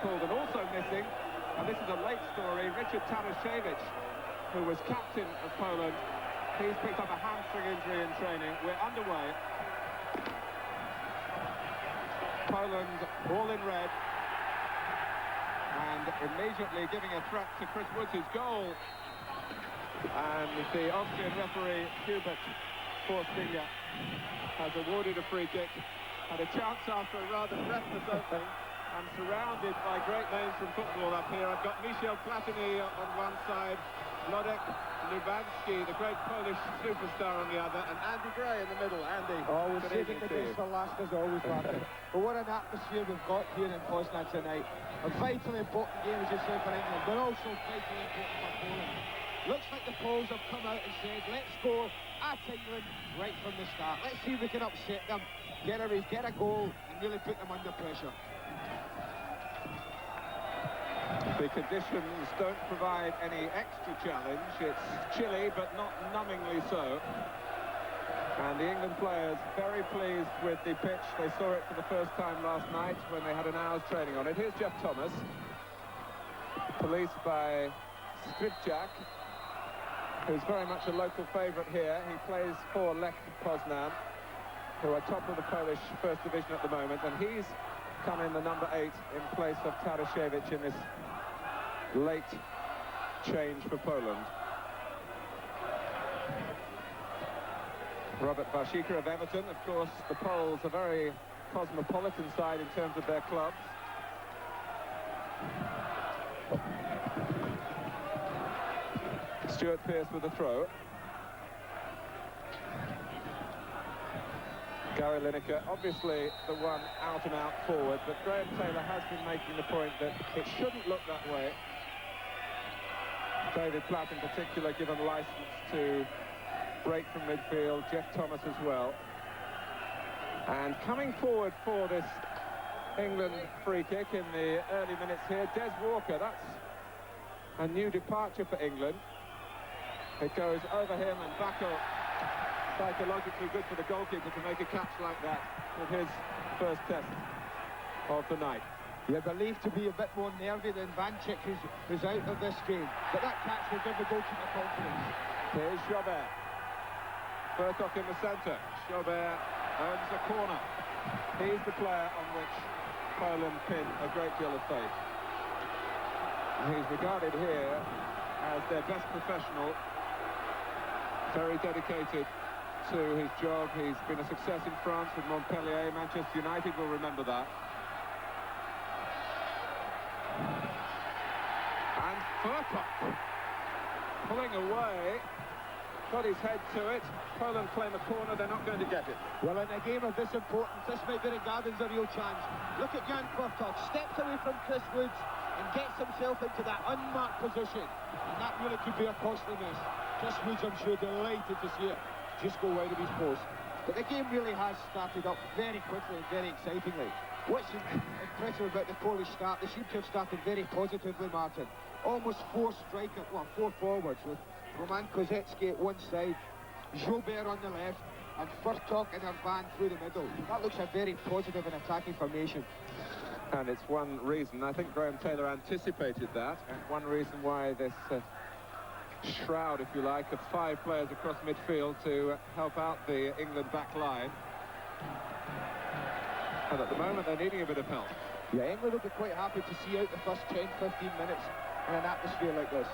pulled, and also missing, and this is a late story, Richard Tarasiewicz, who was captain of Poland. He's picked up a hamstring injury in training. We're underway. Poland all in red, and immediately giving a threat to Chris Woods' goal. And the Austrian referee, Hubert Forstinger, has awarded a free kick. Had a chance after a rather breathless opening. I'm surrounded by great names from football up here. I've got Michel Platini on one side, Lodek Lubansky, the great Polish superstar, on the other, and Andy Gray in the middle. Andy, always saving the best for last, as always, Martin. But what an atmosphere we've got here in Poznan tonight. A vitally important game, as you say, for England, but also vitally important for Poland. Looks like the Poles have come out and said, let's go at England right from the start. Let's see if we can upset them, get a goal, and really put them under pressure. The conditions don't provide any extra challenge. It's chilly, but not numbingly so. And the England players very pleased with the pitch. They saw it for the first time last night when they had an hour's training on it. Here's Geoff Thomas, policed by Skrzypczak, who's very much a local favourite here. He plays for Lech Poznan, who are top of the Polish First Division at the moment, and he's come in the number 8 in place of Tarasiewicz in this late change for Poland. Robert Warzycha of Everton. Of course, the Poles are a very cosmopolitan side in terms of their clubs. Stuart Pearce with a throw. Gary Lineker, obviously the one out-and-out forward, but Graham Taylor has been making the point that it shouldn't look that way. David Platt in particular given license to break from midfield, Geoff Thomas as well. And coming forward for this England free kick in the early minutes here, Des Walker. That's a new departure for England. It goes over him, and Bako, psychologically good for the goalkeeper to make a catch like that with his first test of the night. You're believed to be a bit more nervy than Vanchik, who's out of this game. But that catch will give the goalkeeper confidence. Here's Jiober. Furtok in the centre. Jiober earns a corner. He's the player on which Poland pin a great deal of faith. He's regarded here as their best professional. Very dedicated to his job. He's been a success in France with Montpellier. Manchester United will remember that. And Furtok pulling away, got his head to it. Poland claim a corner, they're not going to get it. Well, in a game of this importance, this might be regarded as a real chance. Look at Jan Furtok, steps away from Chris Woods and gets himself into that unmarked position. And that really could be a costly miss. Chris Woods, I'm sure, delighted to see it just go wide of his post. But the game really has started up very quickly and very excitingly. What's impressive about the Polish start, they seem to have started very positively, Martin. Almost four forwards, with Roman Kosecki at one side, Jiober on the left, and Furtok and Ervan through the middle. That looks a very positive and attacking formation. And it's one reason, I think Graham Taylor anticipated that, and one reason why this shroud, if you like, of 5 players across midfield to help out the England back line. And at the moment they're needing a bit of help. Yeah, England will be quite happy to see out the first 10-15 minutes in an atmosphere like this.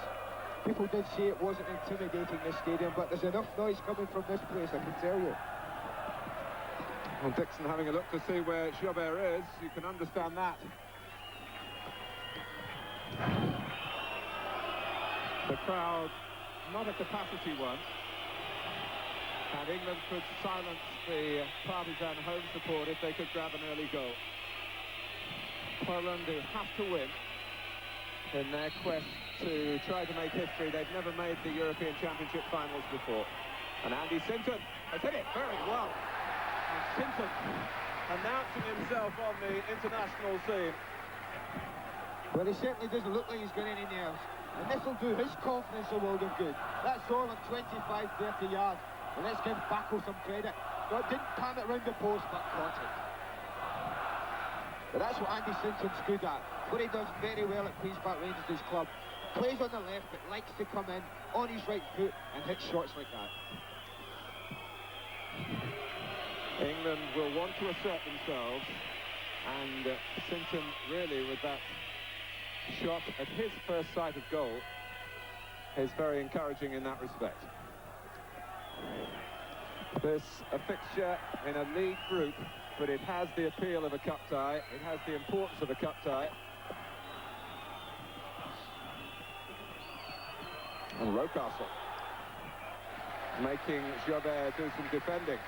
People did say it wasn't intimidating, this stadium, but there's enough noise coming from this place, I can tell you. Well, Dixon having a look to see where Jiober is, you can understand that. The crowd, not a capacity one, and England could silence the partisan home support if they could grab an early goal. Poland, who have to win in their quest to try to make history. They've never made the European Championship finals before. And Andy Sinton has hit it very well. And Sinton announcing himself on the international scene. Well, he certainly doesn't look like he's got any nerves. And this will do his confidence a world of good. That's all on 25-30 yards. And let's give Bako some credit. No, didn't pan it round the post, but caught it. But that's what Andy Sinton's good at. What he does very well at Queen's Park Rangers, his club. Plays on the left, but likes to come in on his right foot and hit shots like that. England will want to assert themselves, and Sinton really, with that shot at his first sight of goal, is very encouraging in that respect. This a fixture in a league group, but it has the appeal of a cup tie. It has the importance of a cup tie. And Rocastle making Jobert do some defending.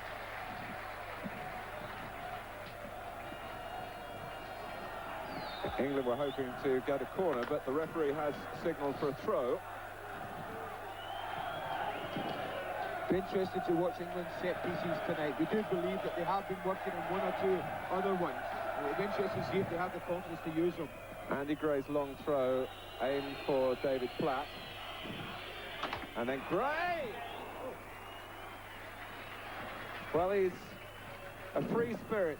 England were hoping to get a corner, but the referee has signalled for a throw. Be interested to watch England's set pieces tonight. We do believe that they have been working on one or two other ones. It'll be interesting to see if they have the confidence to use them. Andy Gray's long throw aimed for David Platt. And then Gray! Well, he's a free spirit,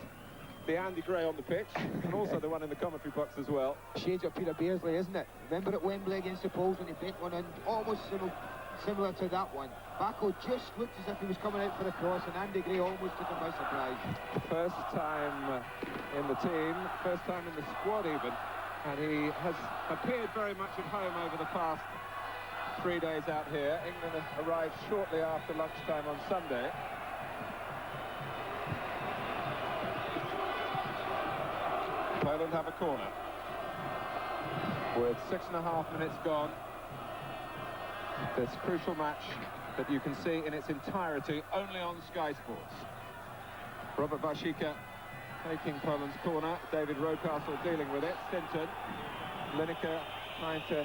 the Andy Gray on the pitch, and also the one in the commentary box as well. Shades of Peter Beardsley, isn't it? Remember at Wembley against the Poles when he bent one in, almost similar to that one. Bako just looked as if he was coming out for a cross, and Andy Gray almost took him by surprise. First time in the team, first time in the squad even, and he has appeared very much at home over the past 3 days out here. England arrived shortly after lunchtime on Sunday. Poland have a corner with 6.5 minutes gone. This crucial match that you can see in its entirety only on Sky Sports. Robert Warzycha taking Poland's corner. David Rocastle dealing with it. Sinton. Lineker trying to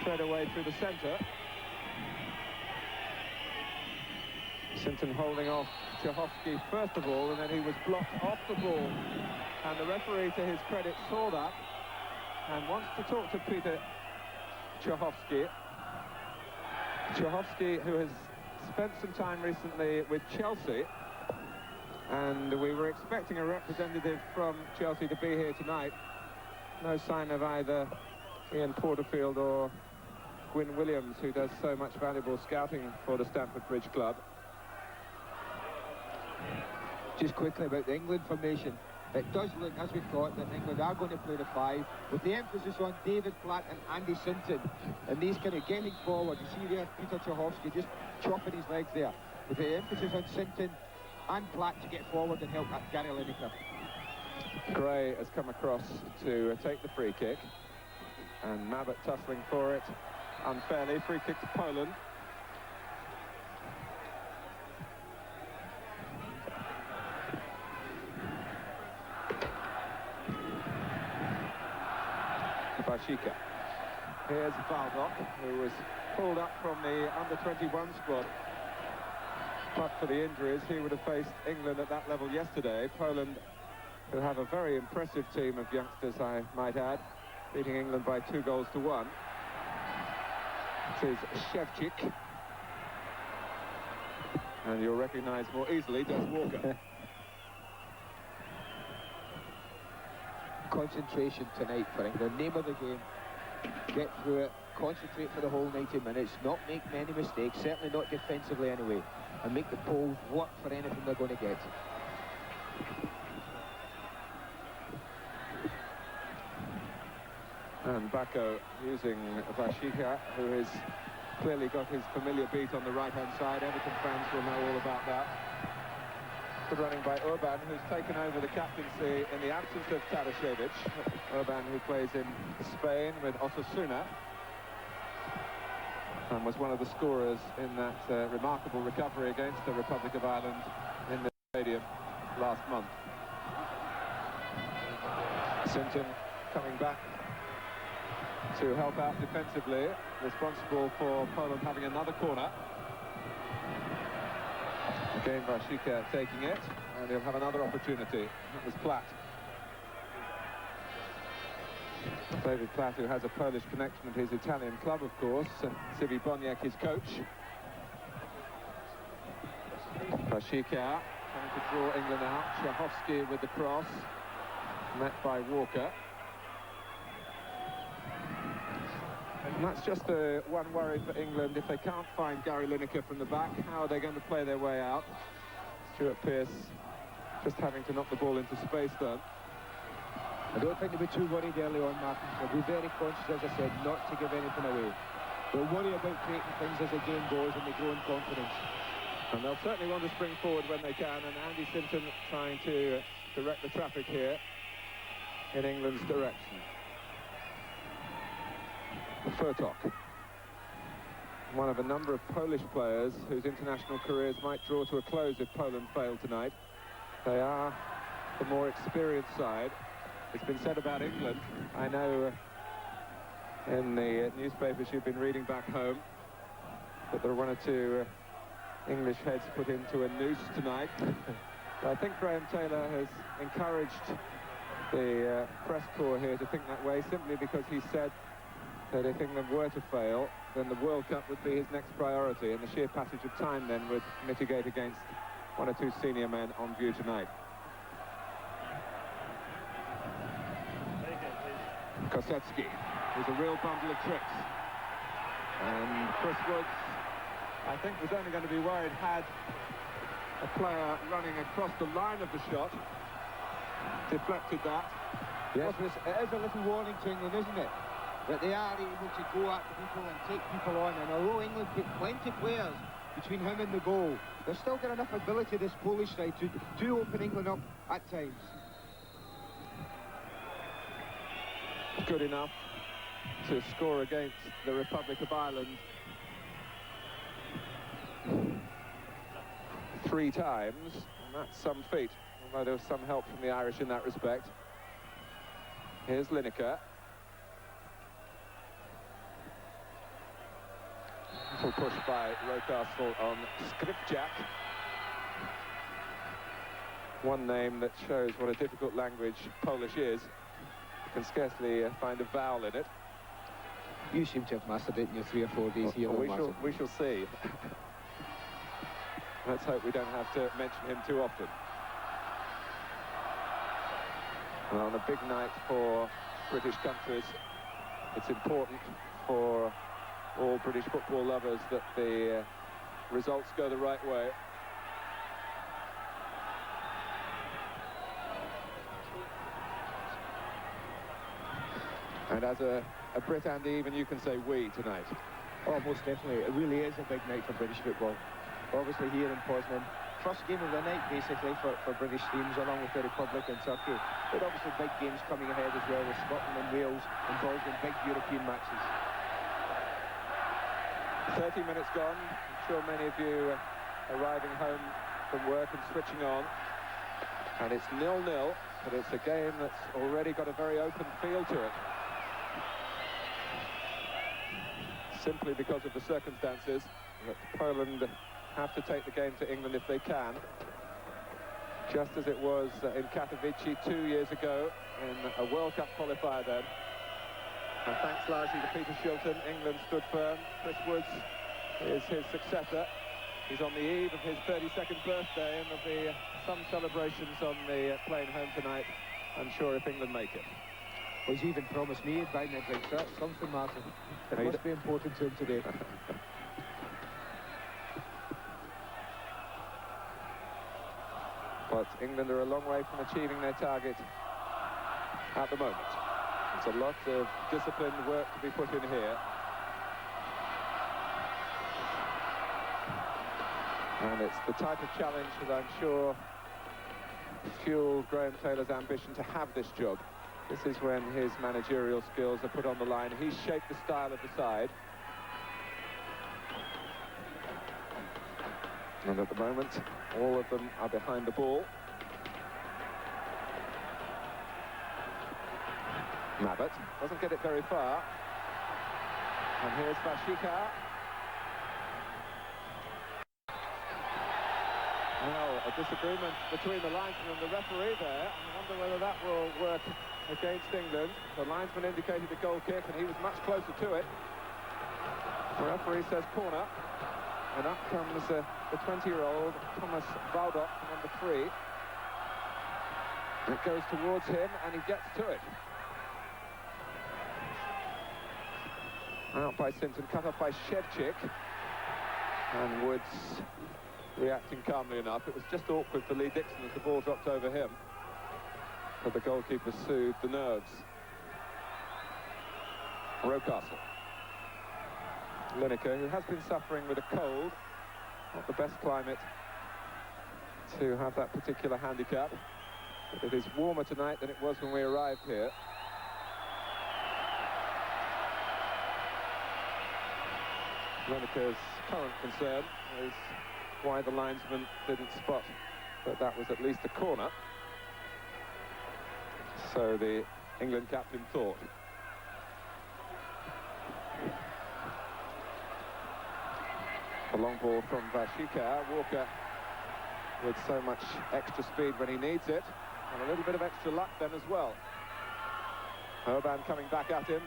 thread away through the centre. Sinton holding off Czachowski first of all, and then he was blocked off the ball. And the referee, to his credit, saw that and wants to talk to Peter Czachowski. Czachowski, who has spent some time recently with Chelsea, and we were expecting a representative from Chelsea to be here tonight. No sign of either Ian Porterfield or Gwyn Williams, who does so much valuable scouting for the Stamford Bridge Club. Just quickly about the England formation. It does look, as we thought, that England are going to play the 5, with the emphasis on David Platt and Andy Sinton. And these kind of getting forward. You see there Peter Czachowski just chopping his legs there, with the emphasis on Sinton and Platt to get forward and help Gary Lineker. Gray has come across to take the free kick, and Mabbutt tussling for it unfairly. Free kick to Poland. Warzycha. Here's Wałdoch, who was pulled up from the under-21 squad. But for the injuries, he would have faced England at that level yesterday. Poland, who have a very impressive team of youngsters, I might add, beating England by 2-1. It is Szewczyk. And you'll recognise more easily Des Walker. Concentration tonight for England. Name of the game. Get through it, concentrate for the whole 90 minutes, not make many mistakes, certainly not defensively anyway, and make the Poles work for anything they're going to get. And Bako using Warzycha, who has clearly got his familiar beat on the right-hand side. Everton fans will know all about that. Good running by Urban, who's taken over the captaincy in the absence of Tadashevich. Urban, who plays in Spain with Osasuna, and was one of the scorers in that remarkable recovery against the Republic of Ireland in the stadium last month. Sinton coming back to help out defensively, responsible for Poland having another corner. Again, Warzycha taking it, and he'll have another opportunity. That was Platt. David Platt, who has a Polish connection at his Italian club, of course. Sivi Boniek, his coach. Warzycha trying to draw England out. Czachowski with the cross. met by Walker. And that's just one worry for England. If they can't find Gary Lineker from the back, how are they going to play their way out? Stuart Pearce just having to knock the ball into space then. I don't think they'll be too worried early on, Martin. They'll be very conscious, as I said, not to give anything away. They'll worry about creating things as the game goes and they grow in confidence. And they'll certainly want to spring forward when they can, and Andy Sinton trying to direct the traffic here in England's direction. Furtok, one of a number of Polish players whose international careers might draw to a close if Poland fail tonight. They are the more experienced side. It's been said about England, I know in the newspapers you've been reading back home, that there are one or two English heads put into a noose tonight. But I think Graham Taylor has encouraged the press corps here to think that way, simply because he said that if England were to fail, then the World Cup would be his next priority, and the sheer passage of time then would mitigate against one or two senior men on view tonight. Kosecki is a real bundle of tricks. And Chris Woods, I think, was only going to be worried had a player running across the line of the shot deflected that. Yes, it is a little warning to England, isn't it? That they are able to go at the people and take people on, and although England put plenty of players between him and the goal, they've still got enough ability, this Polish side, to open England up at times. Good enough to score against the Republic of Ireland 3 times, and that's some feat, although there was some help from the Irish in that respect. Here's Lineker. Little push by Rocastle on Skrzypczak. One name that shows what a difficult language Polish is. You can scarcely find a vowel in it. You seem to have mastered it in your 3 or 4 days here. We shall see. Let's hope we don't have to mention him too often. Well, on a big night for British countries, it's important for all British football lovers that the results go the right way. And as a Brit, Andy, even you can say we tonight. Oh, most definitely. It really is a big night for British football. Obviously here in Poznan, first game of the night basically for British teams, along with the Republic and Turkey. But obviously big games coming ahead as well, with Scotland and Wales involved in big European matches. 30 minutes gone. I'm sure many of you arriving home from work and switching on. And it's 0-0, but it's a game that's already got a very open feel to it. Simply because of the circumstances that Poland have to take the game to England if they can. Just as it was in Katowice 2 years ago in a World Cup qualifier then. And thanks largely to Peter Shilton, England stood firm. Chris Woods is his successor. He's on the eve of his 32nd birthday, and there'll be some celebrations on the plane home tonight, I'm sure, if England make it. Well, he's even promised me a buying a drink, so that's something, Martin. It must be important to him today. But England are a long way from achieving their target at the moment. It's a lot of disciplined work to be put in here. And it's the type of challenge that I'm sure fueled Graham Taylor's ambition to have this job. This is when his managerial skills are put on the line. He's shaped the style of the side. And at the moment, all of them are behind the ball. Mabbutt doesn't get it very far. And here's Warzycha. Well, a disagreement between the linesman and the referee there. I wonder whether that will work against England. The linesman indicated a goal kick, and he was much closer to it. The referee says corner. And up comes the 20-year-old Tomasz Wałdoch, number 3. It goes towards him, and he gets to it. Out by Sinton, cut off by Szewczyk. And Woods reacting calmly enough. It was just awkward for Lee Dixon as the ball dropped over him. But the goalkeeper soothed the nerves. Rocastle. Lineker, who has been suffering with a cold. Not the best climate to have that particular handicap. But it is warmer tonight than it was when we arrived here. Lineker's current concern is why the linesman didn't spot that that was at least a corner. So the England captain thought. A long ball from Warzycha. Walker with so much extra speed when he needs it, and a little bit of extra luck then as well. Hubert coming back at him,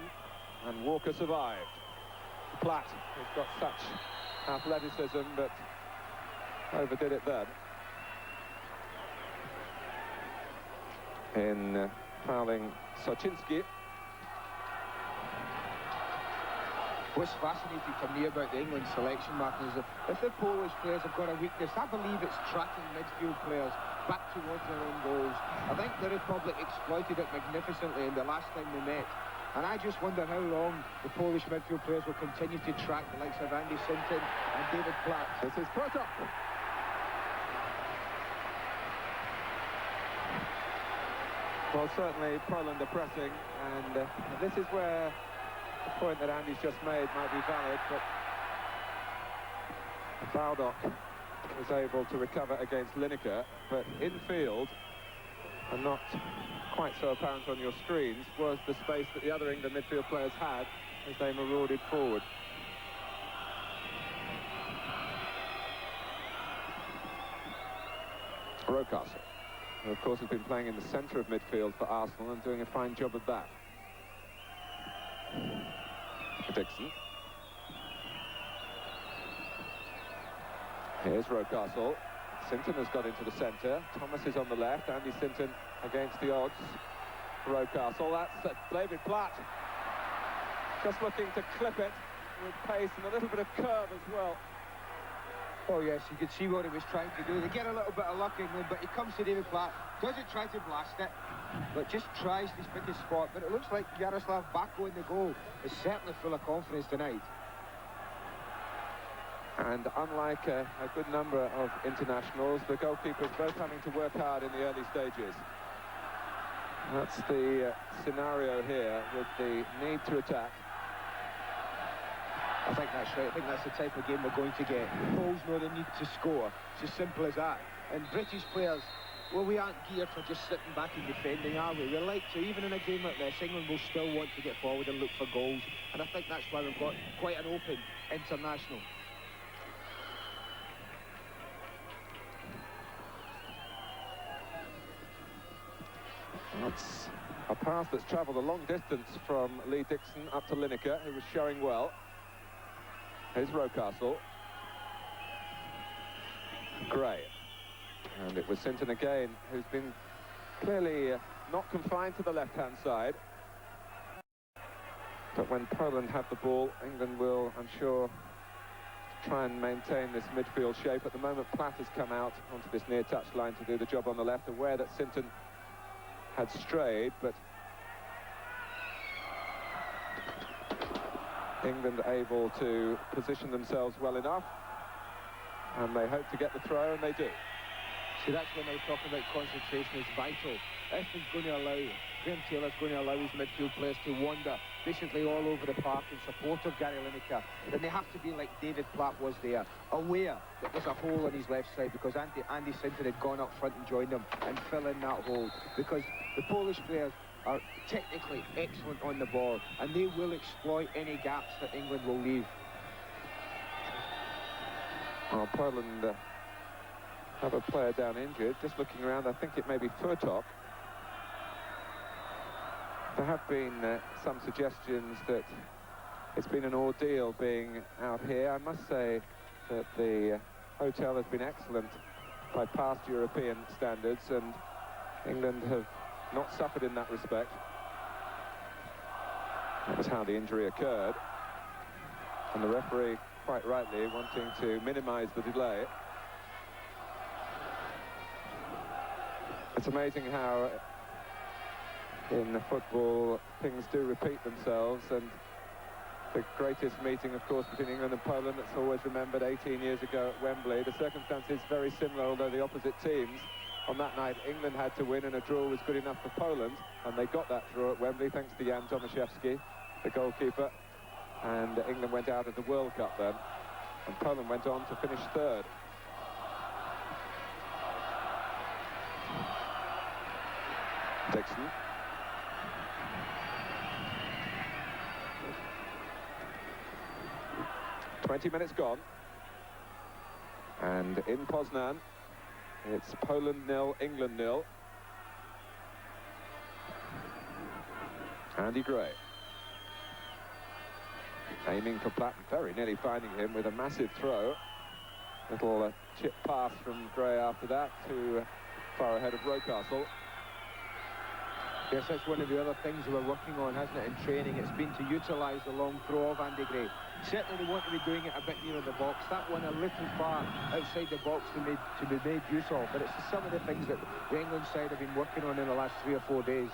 and Walker survived. Platt has got such athleticism, but overdid it then. In fouling Soczyński. What's fascinating for me about the England selection, Martin, is that if the Polish players have got a weakness, I believe it's tracking midfield players back towards their own goals. I think the Republic exploited it magnificently in the last time they met. And I just wonder how long the Polish midfield players will continue to track the likes of Andy Sinton and David Platt. This is Furtok. Well, certainly Poland are pressing, and this is where the point that Andy's just made might be valid, but Wałdoch was able to recover against Lineker, but infield, and not quite so apparent on your screens, was the space that the other England midfield players had as they marauded forward. Rocastle, who of course has been playing in the centre of midfield for Arsenal and doing a fine job of that. Dixon. Here's Rocastle. Sinton has got into the centre. Thomas is on the left. Andy Sinton against the odds. Rocastle. That's David Platt. Just looking to clip it with pace and a little bit of curve as well. Oh yes, you could see what he was trying to do. They get a little bit of luck, England, but he comes to David Platt, doesn't try to blast it, but just tries to pick his spot. But it looks like Jarosław Bako in the goal is certainly full of confidence tonight. And unlike a good number of internationals, the goalkeepers both having to work hard in the early stages. That's the scenario here with the need to attack. I think that's right. I think that's the type of game we're going to get. The Poles know they need to score. It's as simple as that. And British players, well, we aren't geared for just sitting back and defending, are we? We like to, even in a game like this, England will still want to get forward and look for goals. And I think that's why we've got quite an open international. That's a pass that's travelled a long distance from Lee Dixon up to Lineker, who was showing well. Here's Rocastle. Gray. And it was Sinton again, who's been clearly not confined to the left-hand side. But when Poland have the ball, England will, I'm sure, try and maintain this midfield shape. At the moment, Platt has come out onto this near touch line to do the job on the left, aware that Sinton had strayed, but England able to position themselves well enough, and they hope to get the throw, and they do. See, that's when I was talking about concentration is vital. If he's going to allow, Graham Taylor's going to allow his midfield players to wander basically all over the park in support of Gary Lineker, then they have to be like David Platt was there, aware that there's a hole on his left side, because Andy Sinton had gone up front and joined them and fill in that hole, because the Polish players are technically excellent on the ball, and they will exploit any gaps that England will leave. Well, Poland have a player down injured. Just looking around, I think it may be Furtok. There have been some suggestions that it's been an ordeal being out here. I must say that the hotel has been excellent by past European standards, and England have not suffered in that respect. That was how the injury occurred. And the referee, quite rightly, wanting to minimise the delay. It's amazing how in football things do repeat themselves, and the greatest meeting, of course, between England and Poland, that's always remembered 18 years ago at Wembley. The circumstances very similar, although the opposite teams. On that night, England had to win, and a draw was good enough for Poland, and they got that draw at Wembley thanks to Jan Tomaszewski, the goalkeeper, and England went out of the World Cup then, and Poland went on to finish third. Dixon. "20 minutes gone, and in Poznan it's Poland 0, England 0. Andy Gray aiming for Platt, very nearly finding him with a massive throw. Little chip pass from Gray after that to far ahead of Rocastle. Yes, that's one of the other things we're working on, hasn't it, in training? It's been to utilise the long throw of Andy Gray. Certainly they want to be doing it a bit nearer the box. That one a little far outside the box to be made use of. But it's some of the things that the England side have been working on in the last 3 or 4 days.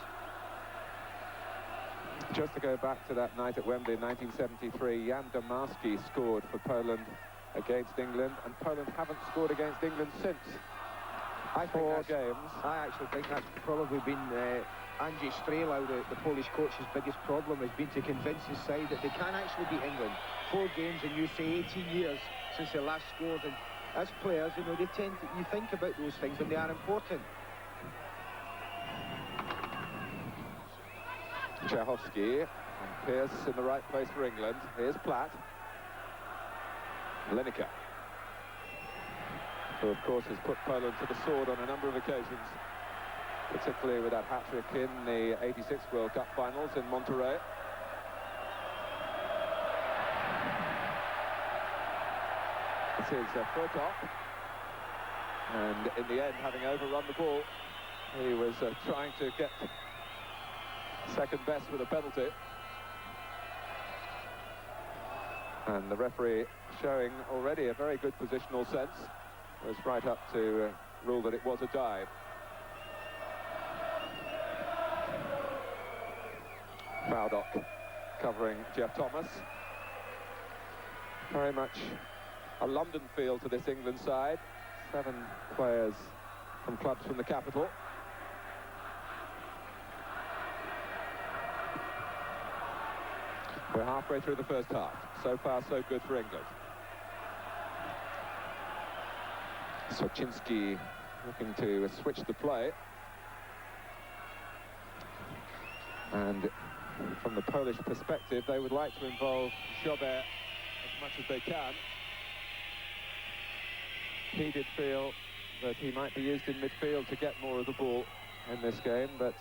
Just to go back to that night at Wembley in 1973, Jan Domarski scored for Poland against England, and Poland haven't scored against England since. I think 4 games. I actually think that's probably been Andrzej Strejlau, the Polish coach's biggest problem, has been to convince his side that they can actually beat England. 4 games, and you say 18 years since they last scored, and as players, you know, they tend to, you think about those things, and they are important. Czachowski and Pearce in the right place for England. Here's Platt. Lineker, who of course has put Poland to the sword on a number of occasions, particularly with that hat-trick in the '86 World Cup finals in Monterrey. This is Furtok, and in the end, having overrun the ball, he was trying to get second best with a penalty. And the referee, showing already a very good positional sense, was right up to rule that it was a dive. Wałdoch covering Geoff Thomas. Very much a London feel to this England side. 7 players from clubs from the capital. We're halfway through the first half. So far, so good for England. Soczyński looking to switch the play. And from the Polish perspective, they would like to involve Ziober as much as they can. He did feel that he might be used in midfield to get more of the ball in this game, but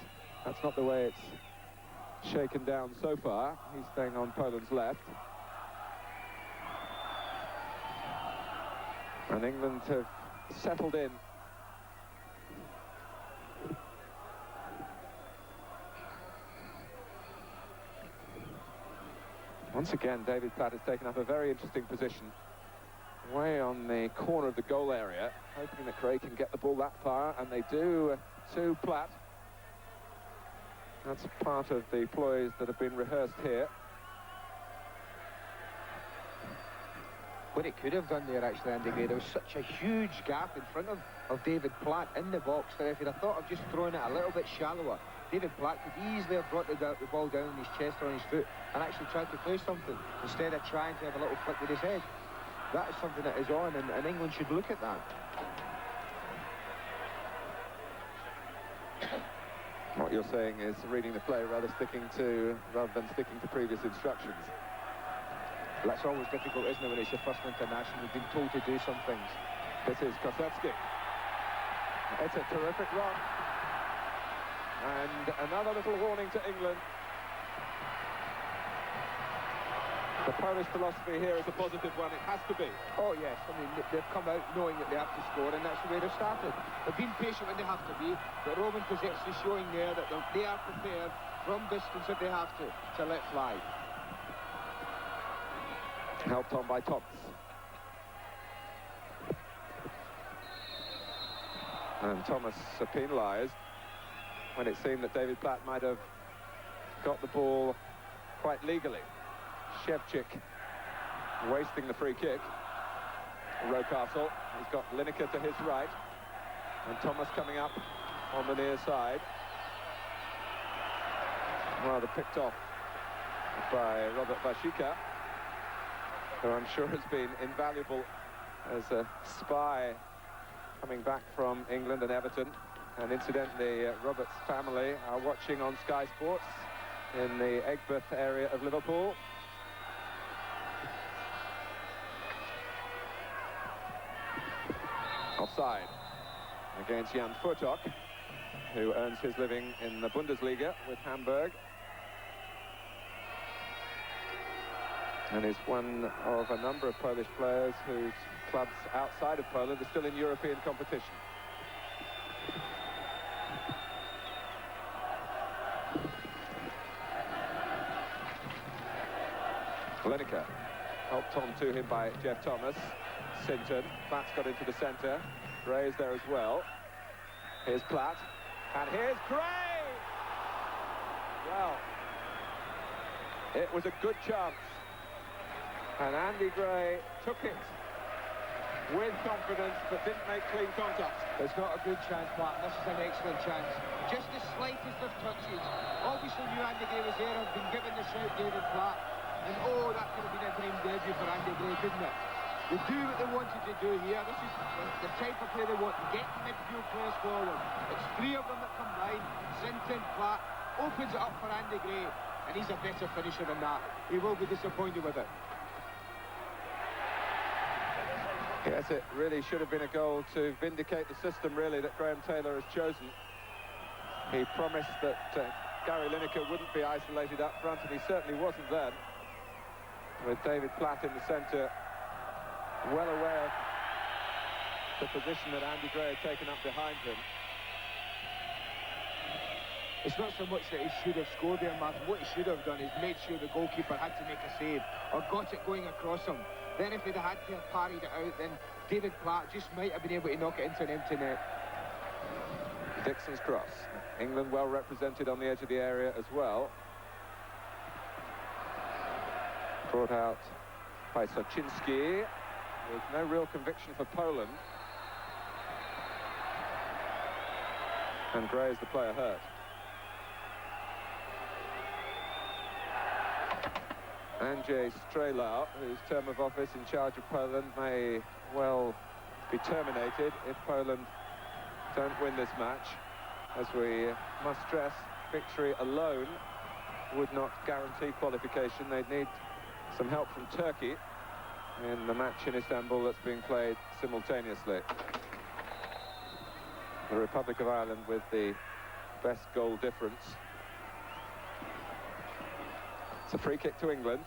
that's not the way it's shaken down so far. He's staying on Poland's left. And England have settled in. Once again, David Platt has taken up a very interesting position, way on the corner of the goal area, hoping that Gray can get the ball that far, and they do to Platt. That's part of the ploys that have been rehearsed here. What it could have done there, actually, Andy Gray, there was such a huge gap in front of David Platt in the box that if he'd have thought of just throwing it a little bit shallower, David Platt could easily have brought the ball down on his chest or on his foot and actually tried to play something instead of trying to have a little flick with his head. That is something that is on, and England should look at that. What you're saying is reading the play rather than sticking to previous instructions. That's always difficult, isn't it, when it's your first international? You've been told to do some things. This is Kosecki. It's a terrific run. And another little warning to England. The Polish philosophy here is a positive one. It has to be. Oh, yes. I mean, they've come out knowing that they have to score, and that's the way they've started. They've been patient when they have to be, but Roman Kosecki is showing there that they are prepared from distance if they have to let fly. Helped on by Thomas. And Thomas penalised when it seemed that David Platt might have got the ball quite legally. Szewczyk wasting the free kick. Rocastle, he's got Lineker to his right, and Thomas coming up on the near side. Rather picked off by Robert Warzycha, who I'm sure has been invaluable as a spy coming back from England and Everton. And incidentally, Robert's family are watching on Sky Sports in the Aigburth area of Liverpool. Offside against Jan Furtok, who earns his living in the Bundesliga with Hamburg, and is one of a number of Polish players whose clubs outside of Poland are still in European competition. Lineker helped on to him by Geoff Thomas. Sinton, Platt's got into the centre. Gray's there as well. Here's Platt, and here's Gray! Well, it was a good chance, and Andy Gray took it with confidence, but didn't make clean contact. It's not a good chance, Platt. This is an excellent chance. Just the slightest of touches. Obviously, knew Andy Gray was there, had been given the shout, David Platt, and oh, that could have been a dream debut for Andy Gray, couldn't it? They do what they wanted to do here. This is the type of play they want. Get midfield players forward. It's three of them that combine. Sinton, Platt, opens it up for Andy Gray, and he's a better finisher than that. He will be disappointed with it. Yes, it really should have been a goal to vindicate the system, really, that Graham Taylor has chosen. He promised that Gary Lineker wouldn't be isolated up front, and he certainly wasn't then. With David Platt in the centre, well aware of the position that Andy Gray had taken up behind him. It's not so much that he should have scored there, Martin. What he should have done is made sure the goalkeeper had to make a save or got it going across him. Then if he'd had to have parried it out, then David Platt just might have been able to knock it into an empty net. Dixon's cross. England well represented on the edge of the area as well. Brought out by Soczyński, with no real conviction for Poland. And Gray is the player hurt. Andrzej Strejlau, whose term of office in charge of Poland may well be terminated if Poland don't win this match. As we must stress, victory alone would not guarantee qualification. They'd need some help from Turkey in the match in Istanbul that's being played simultaneously. The Republic of Ireland with the best goal difference. It's a free kick to England.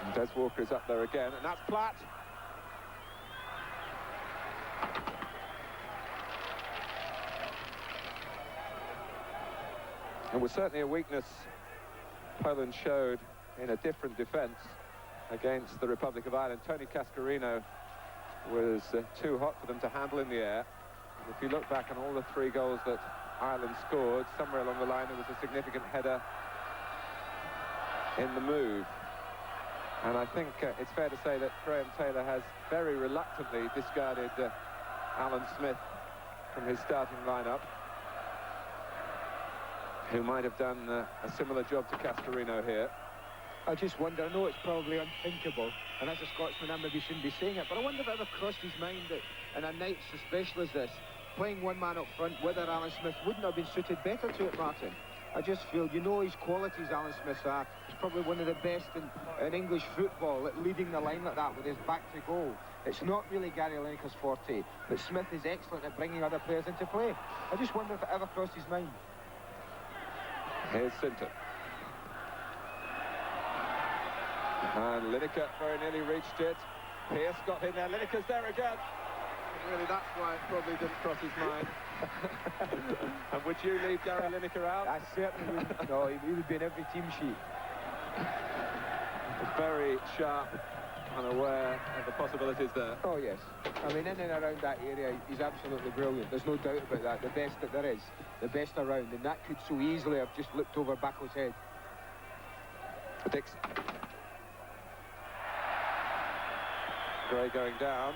And Des Walker is up there again, and that's Platt. It was certainly a weakness Poland showed in a different defence against the Republic of Ireland. Tony Cascarino was too hot for them to handle in the air. And if you look back on all the three goals that Ireland scored, somewhere along the line there was a significant header in the move. And I think it's fair to say that Graham Taylor has very reluctantly discarded Alan Smith from his starting lineup, who might have done a similar job to Cascarino here. I just wonder, I know it's probably unthinkable, and as a Scotsman I maybe shouldn't be saying it, but I wonder if it ever crossed his mind that in a night so special as this, playing one man up front, whether Alan Smith wouldn't have been suited better to it, Martin. I just feel, you know his qualities, Alan Smith are. He's probably one of the best in English football at leading the line like that with his back to goal. It's not really Gary Lineker's forte, but Smith is excellent at bringing other players into play. I just wonder if it ever crossed his mind. Here's Sinton. And Lineker very nearly reached it. Pearce got in there. Lineker's there again. Really, that's why it probably didn't cross his mind. And would you leave Gary Lineker out? I certainly wouldn't. No, he would be in every team sheet. Very sharp and aware of the possibilities there. Oh, yes. I mean, in and around that area, he's absolutely brilliant. There's no doubt about that. The best that there is. The best around. And that could so easily have just looked over Bako's head. Dixon. Gray going down.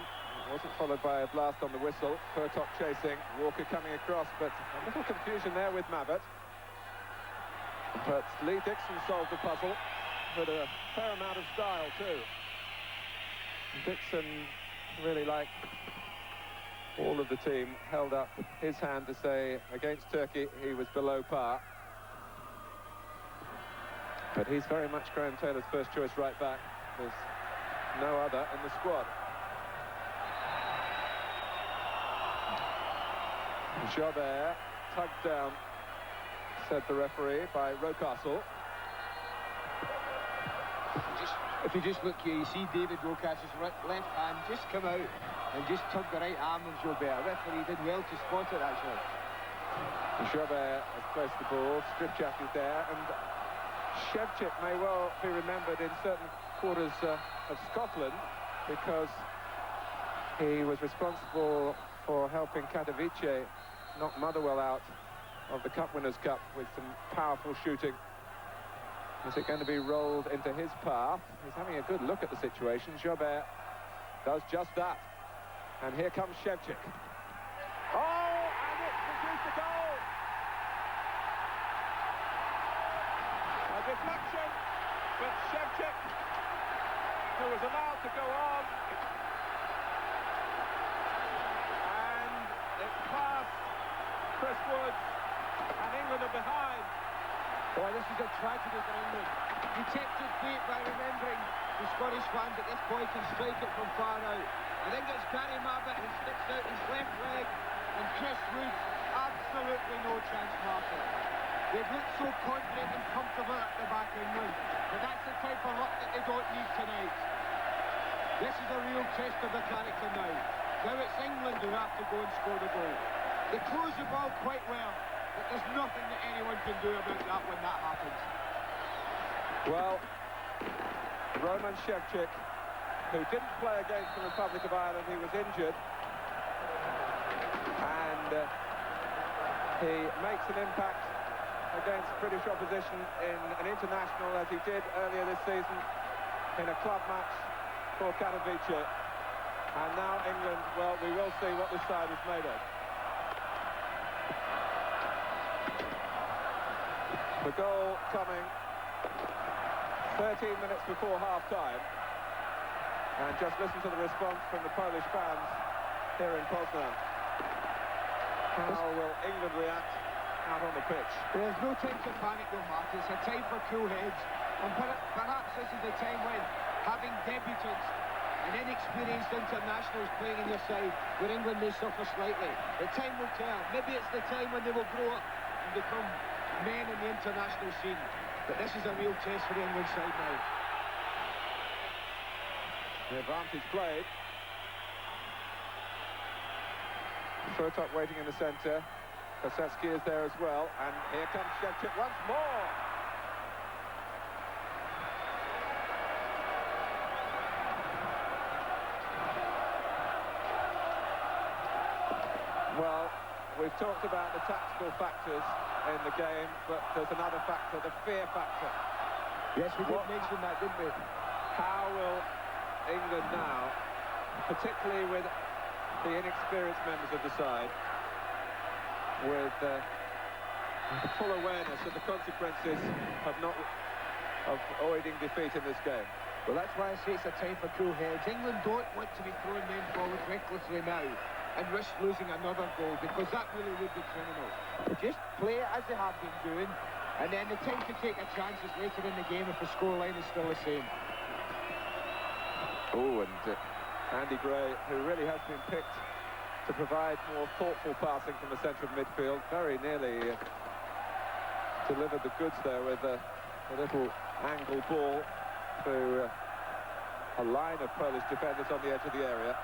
It wasn't followed by a blast on the whistle. Furtok chasing. Walker coming across, but a little confusion there with Mabbutt. But Lee Dixon solved the puzzle with a fair amount of style too. Dixon, really, like all of the team, held up his hand to say against Turkey he was below par. But he's very much Graham Taylor's first choice right back. There's no other in the squad. Jobert tugged down, said the referee, by Rocastle. If you just look here, you see David Rocastle's left hand just come out and just tug the right arm of Jobert. The referee did well to spot it, actually. Jobert has placed the ball. Skrzypczak is there, and Szewczyk may well be remembered in certain quarters of Scotland because he was responsible for helping Katowice knock Motherwell out of the Cup Winners' Cup with some powerful shooting. Is it going to be rolled into his path? He's having a good look at the situation. Jobert does just that. And here comes Szewczyk. Oh, and it produced a goal! A deflection, but Szewczyk, who was allowed to go on, and it passed Chris Woods, and England are behind. Boy, this is a tragedy for England. He tipped his feet by remembering the Scottish fans that this boy can strike it from far out. I think it's Gary Mabbutt who sticks out his left leg, and Chris Woods, absolutely no chance marking. They've looked so confident and comfortable at the back, England, but that's the type of luck that they don't need tonight. This is a real test of the character now. Now it's England who have to go and score the goal. They close the ball quite well, but there's nothing that anyone can do about that when that happens. Well, Roman Szewczyk, who didn't play against the Republic of Ireland, he was injured, and he makes an impact against British opposition in an international, as he did earlier this season in a club match for Katowice. And now England, well, we will see what this side is made of. The goal coming 13 minutes before half-time. And just listen to the response from the Polish fans here in Poznan. How will England react out on the pitch? There's no time to panic, though, Mark. It's a time for cool heads. And perhaps this is the time when, having debutants and inexperienced internationals playing in your side, where England may suffer slightly. The time will tell. Maybe it's the time when they will grow up and become men in the international scene. But this is a real test for the England side now. The advantage played. Furtok waiting in the centre. Kosecki is there as well. And here comes Szewczyk once more. Well, we've talked about the tactical factors in the game, but there's another factor, the fear factor. Yes, we did mention that, didn't we? How will England now, particularly with the inexperienced members of the side, with the full awareness of the consequences of avoiding defeat in this game? Well, that's why I say it's a time for cool heads. England don't want to be throwing men forward recklessly now and risk losing another goal, because that really would be criminal. Just play it as they have been doing, and then the time to take a chance is later in the game if the scoreline is still the same. Oh, and Andy Gray, who really has been picked to provide more thoughtful passing from the centre of midfield, very nearly delivered the goods there with a little angle ball to a line of Polish defenders on the edge of the area.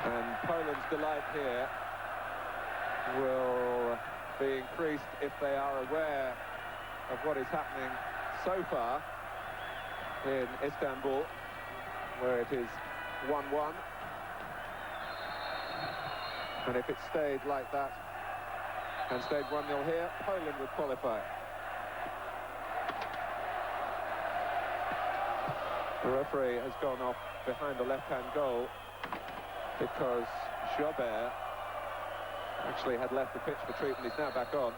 And Poland's delight here will be increased if they are aware of what is happening so far in Istanbul, where it is 1-1. And if it stayed like that and stayed 1-0 here, Poland would qualify. The referee has gone off behind the left-hand goal because Ziober actually had left the pitch for treatment. He's now back on.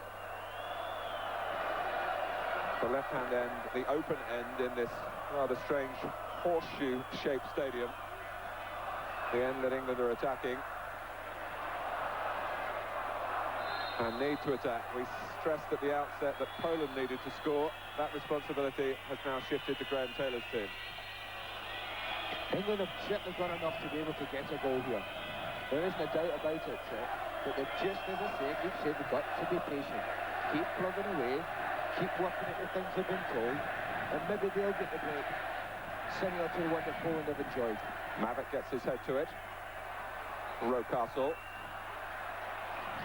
The left-hand end, the open end in this rather strange horseshoe-shaped stadium. The end that England are attacking. And need to attack. We stressed at the outset that Poland needed to score. That responsibility has now shifted to Graham Taylor's team. England have certainly got enough to be able to get a goal here. There isn't a doubt about it, but they've just, as I say, we've said, we've got to be patient. Keep plugging away, keep working at the things they've been told, and maybe they'll get the break, similar to the one that Poland have enjoyed. Mabbutt gets his head to it. Rocastle.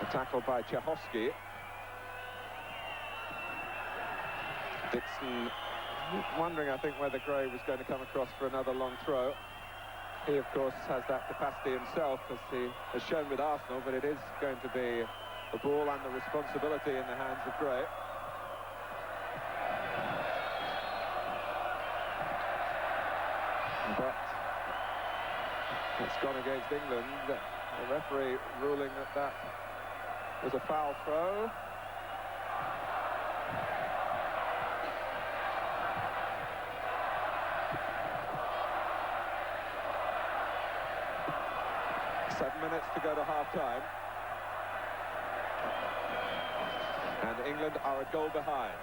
A tackle by Czachowski. Dixon wondering, I think, whether Gray was going to come across for another long throw. He, of course, has that capacity himself, as he has shown with Arsenal, but it is going to be the ball and the responsibility in the hands of Gray. But it's gone against England. The referee ruling that that was a foul throw. Minutes to go to half-time. And England are a goal behind.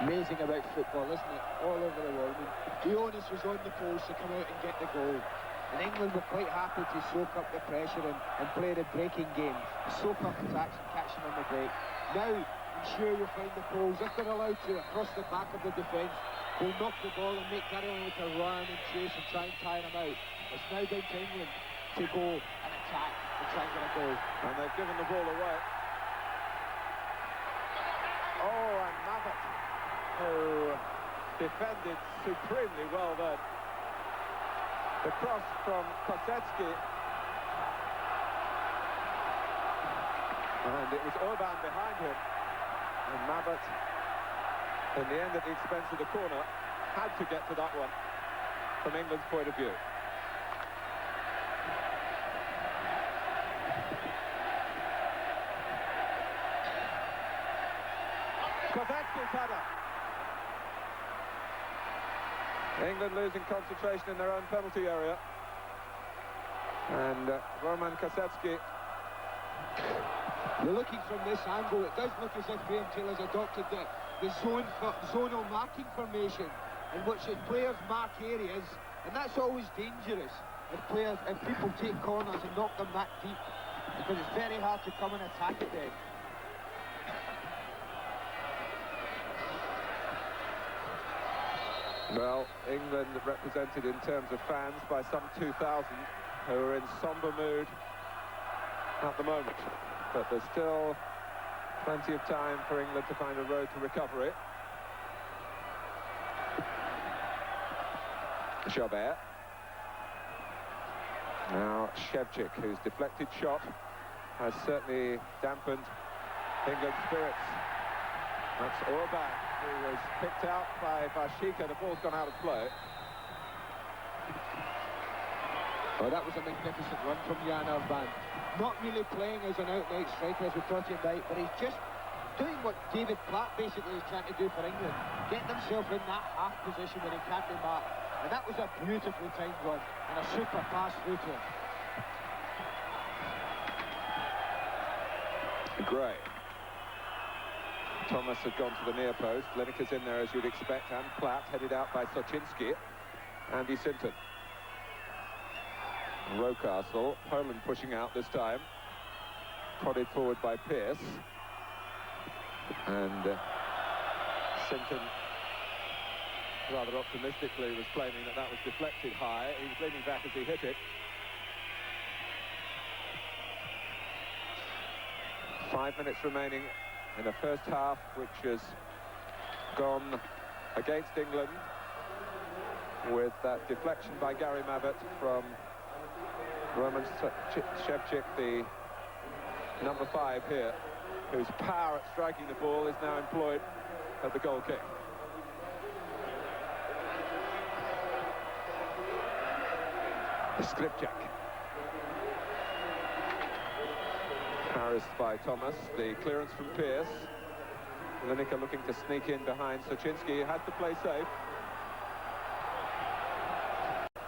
Amazing about football, isn't it? All over the world. The onus was on the post to come out and get the goal. And England were quite happy to soak up the pressure and play the breaking game. Soak up attacks and catch them on the break. Now, I'm sure you'll find the Poles, if they're allowed to, across the back of the defence, will knock the ball and make Gary Lineker run and chase and try and tire him out. It's now down to England to go and attack and try and get a goal. And they've given the ball away. Oh, and Mabbutt, who defended supremely well then. The cross from Kosecki. And it was Orban behind him. And Mabbutt, in the end, at the expense of the corner, had to get to that one from England's point of view. Kosecki's header. England losing concentration in their own penalty area. And Roman Kosecki. You're looking from this angle, it does look as if Graham Taylor's adopted the zonal marking formation, in which the players mark areas, and that's always dangerous if people take corners and knock them that deep, because it's very hard to come and attack it then. Well, England represented in terms of fans by some 2,000 who are in sombre mood at the moment, but there's still plenty of time for England to find a road to recovery. Jobert. Now Szewczyk, whose deflected shot has certainly dampened England's spirits. That's Orban, who was picked out by Warzycha. The ball's gone out of play. Oh, that was a magnificent run from Jan Orban. Not really playing as an out-and-out striker, as we thought he might, but he's just doing what David Platt basically is trying to do for England. Getting himself in that half position where he can't be marked. And that was a beautifully timed run and a super pass through to him. Gray. Thomas had gone to the near post. Lineker's in there, as you'd expect, and Platt headed out by Soczyński. Andy Sinton. Rocastle. Poland pushing out this time. Prodded forward by Pearce. And Sinton rather optimistically was claiming that was deflected high. He was leaning back as he hit it. 5 minutes remaining in the first half, which has gone against England with that deflection by Gary Mabbutt from Roman Szewczyk, the number 5 here, whose power at striking the ball is now employed at the goal kick. Skrzypczak. Harassed by Thomas, the clearance from Pearce. Lineker looking to sneak in behind Soczyński, who has to play safe.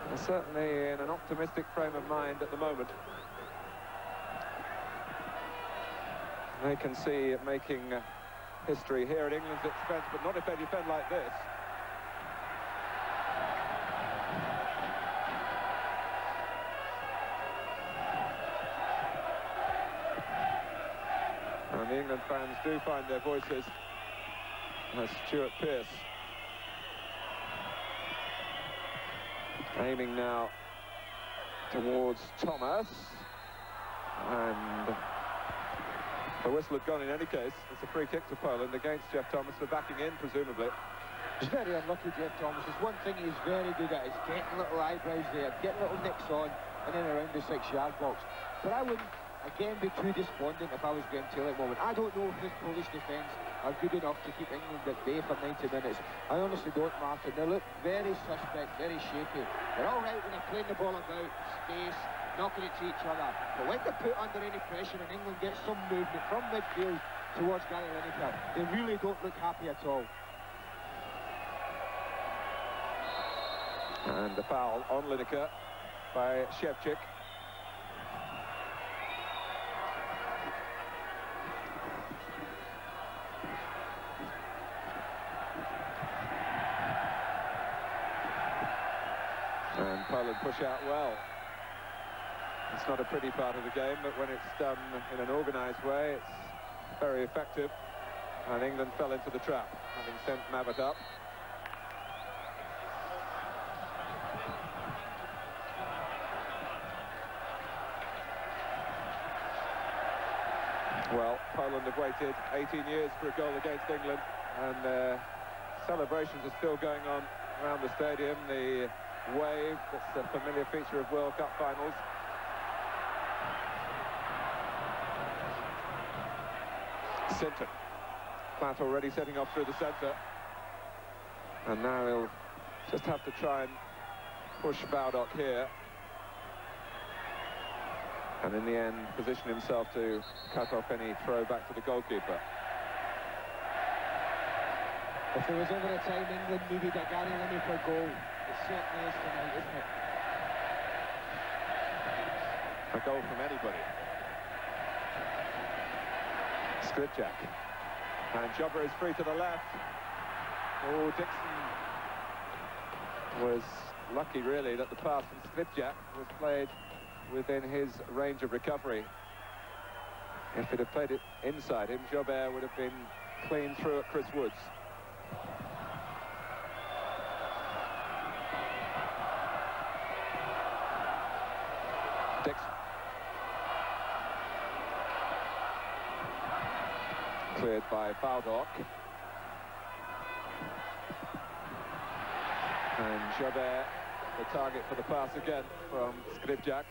And certainly in an optimistic frame of mind at the moment. They can see it making history here at England's expense, but not if they defend like this. And the England fans do find their voices as Stuart Pearce aiming now towards Thomas, and the whistle had gone in any case. It's a free kick to Poland against Geoff Thomas for backing in, presumably. He's very unlucky, Geoff Thomas. It's one thing he's very good at is getting little eyebrows there, getting little nicks on and then around the 6-yard box. But I wouldn't again be too despondent if I was Graham Taylor at the moment. I don't know if this Polish defence are good enough to keep England at bay for 90 minutes. I honestly don't, Martin. They look very suspect, very shaky. They're all right when they're playing the ball about, space, knocking it to each other. But when they're put under any pressure and England gets some movement from midfield towards Gary Lineker, they really don't look happy at all. And the foul on Lineker by Szewczyk. And Poland push out well. It's not a pretty part of the game, but when it's done in an organised way, it's very effective. And England fell into the trap, having sent Mabbutt up. Well, Poland have waited 18 years for a goal against England, and celebrations are still going on around the stadium. The wave, that's a familiar feature of World Cup finals. Sinton. Platt already setting off through the centre. And now he'll just have to try and push Wałdoch here. And in the end, position himself to cut off any throw back to the goalkeeper. If there was ever a time England needed a Gary Lineker goal, it certainly is tonight, isn't it? A goal from anybody. Skrzypczak. And Ziober is free to the left. Oh, Dixon was lucky, really, that the pass from Skrzypczak was played within his range of recovery. If it had played it inside him, Ziober would have been clean through at Chris Woods. Dixon. Cleared by Wałdoch. And Ziober, the target for the pass again from Skrzypczak.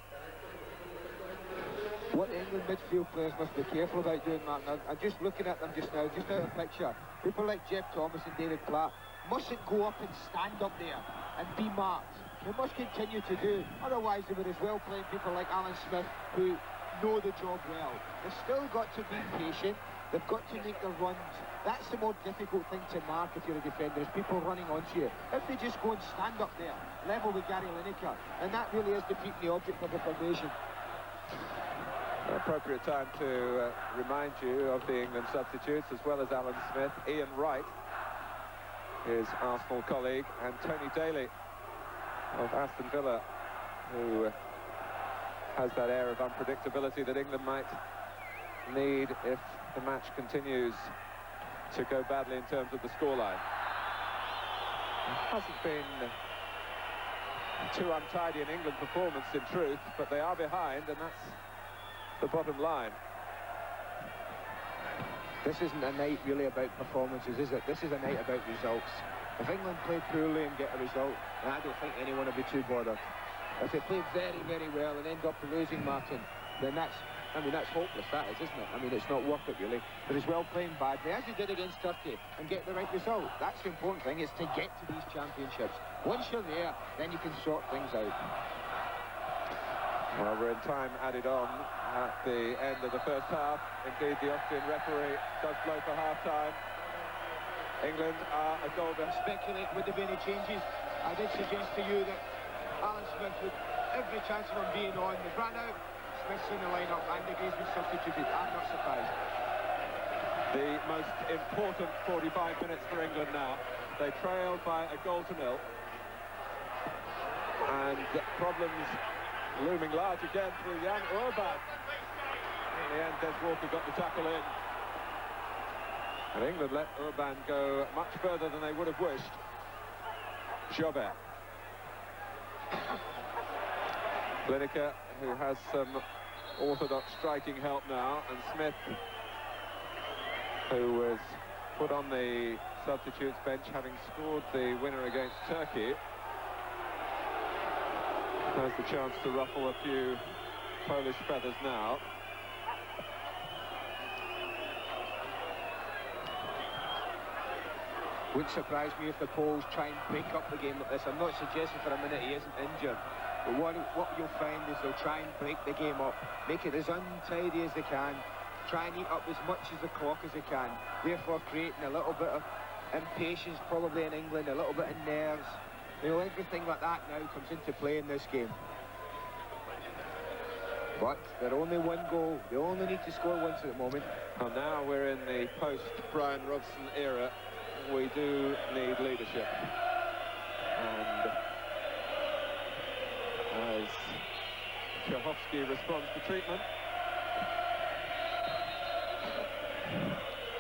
What the England midfield players must be careful about doing, Martin. I'm just looking at them just now, just out of picture. People like Geoff Thomas and David Platt mustn't go up and stand up there and be marked. They must continue to do. Otherwise, they would as well play people like Alan Smith, who know the job well. They've still got to be patient. They've got to make their runs. That's the more difficult thing to mark if you're a defender, is people running onto you. If they just go and stand up there, level with Gary Lineker, and that really is defeating the object of the formation. An appropriate time to remind you of the England substitutes, as well as Alan Smith. Ian Wright, his Arsenal colleague, and Tony Daley of Aston Villa, who has that air of unpredictability that England might need if the match continues to go badly in terms of the scoreline. It hasn't been too untidy an England performance in truth, but they are behind, and that's the bottom line. This isn't a night really about performances, is it? This is a night about results. If England play poorly and get a result, then I don't think anyone will be too bothered. If they play very, very well and end up losing, Martin, then that's hopeless, that is, isn't it? I mean, it's not worth it, really. But as well playing badly, as he did against Turkey, and get the right result. That's the important thing, is to get to these championships. Once you're there, then you can sort things out. Well, we're in time added on at the end of the first half. Indeed, the Austrian referee does blow for half-time. England are a goal behind. Speculate, would there be any changes? I did suggest to you that Alan Smith, with every chance of him being on, they've ran out. Smith's in the line-up and the Gaze was substituted. I'm not surprised. The most important 45 minutes for England now. They trailed by a goal to nil. And problems looming large again through Jan Urban. In the end, Des Walker got the tackle in. And England let Urban go much further than they would have wished. Jiober. Lineker, who has some orthodox striking help now, and Smith, who was put on the substitutes bench having scored the winner against Turkey, has the chance to ruffle a few Polish feathers now. Wouldn't surprise me if the Poles try and break up the game like this. I'm not suggesting for a minute he isn't injured. But what you'll find is they'll try and break the game up, make it as untidy as they can, try and eat up as much as the clock as they can, therefore creating a little bit of impatience probably in England, a little bit of nerves. You know, everything like that now comes into play in this game. But they're only one goal. They only need to score once at the moment. Well, now we're in the post-Brian Robson era. We do need leadership. And as Czachowski responds to treatment,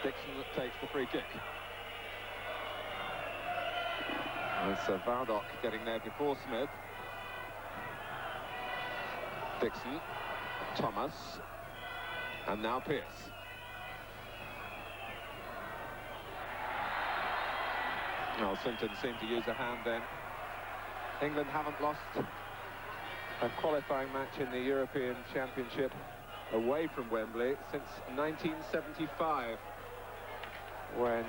Dixon takes the free kick. It's Wałdoch getting there before Smith. Dixon, Thomas, and now Pearce. Well, Sinton seemed to use a hand then. England haven't lost a qualifying match in the European Championship away from Wembley since 1975, when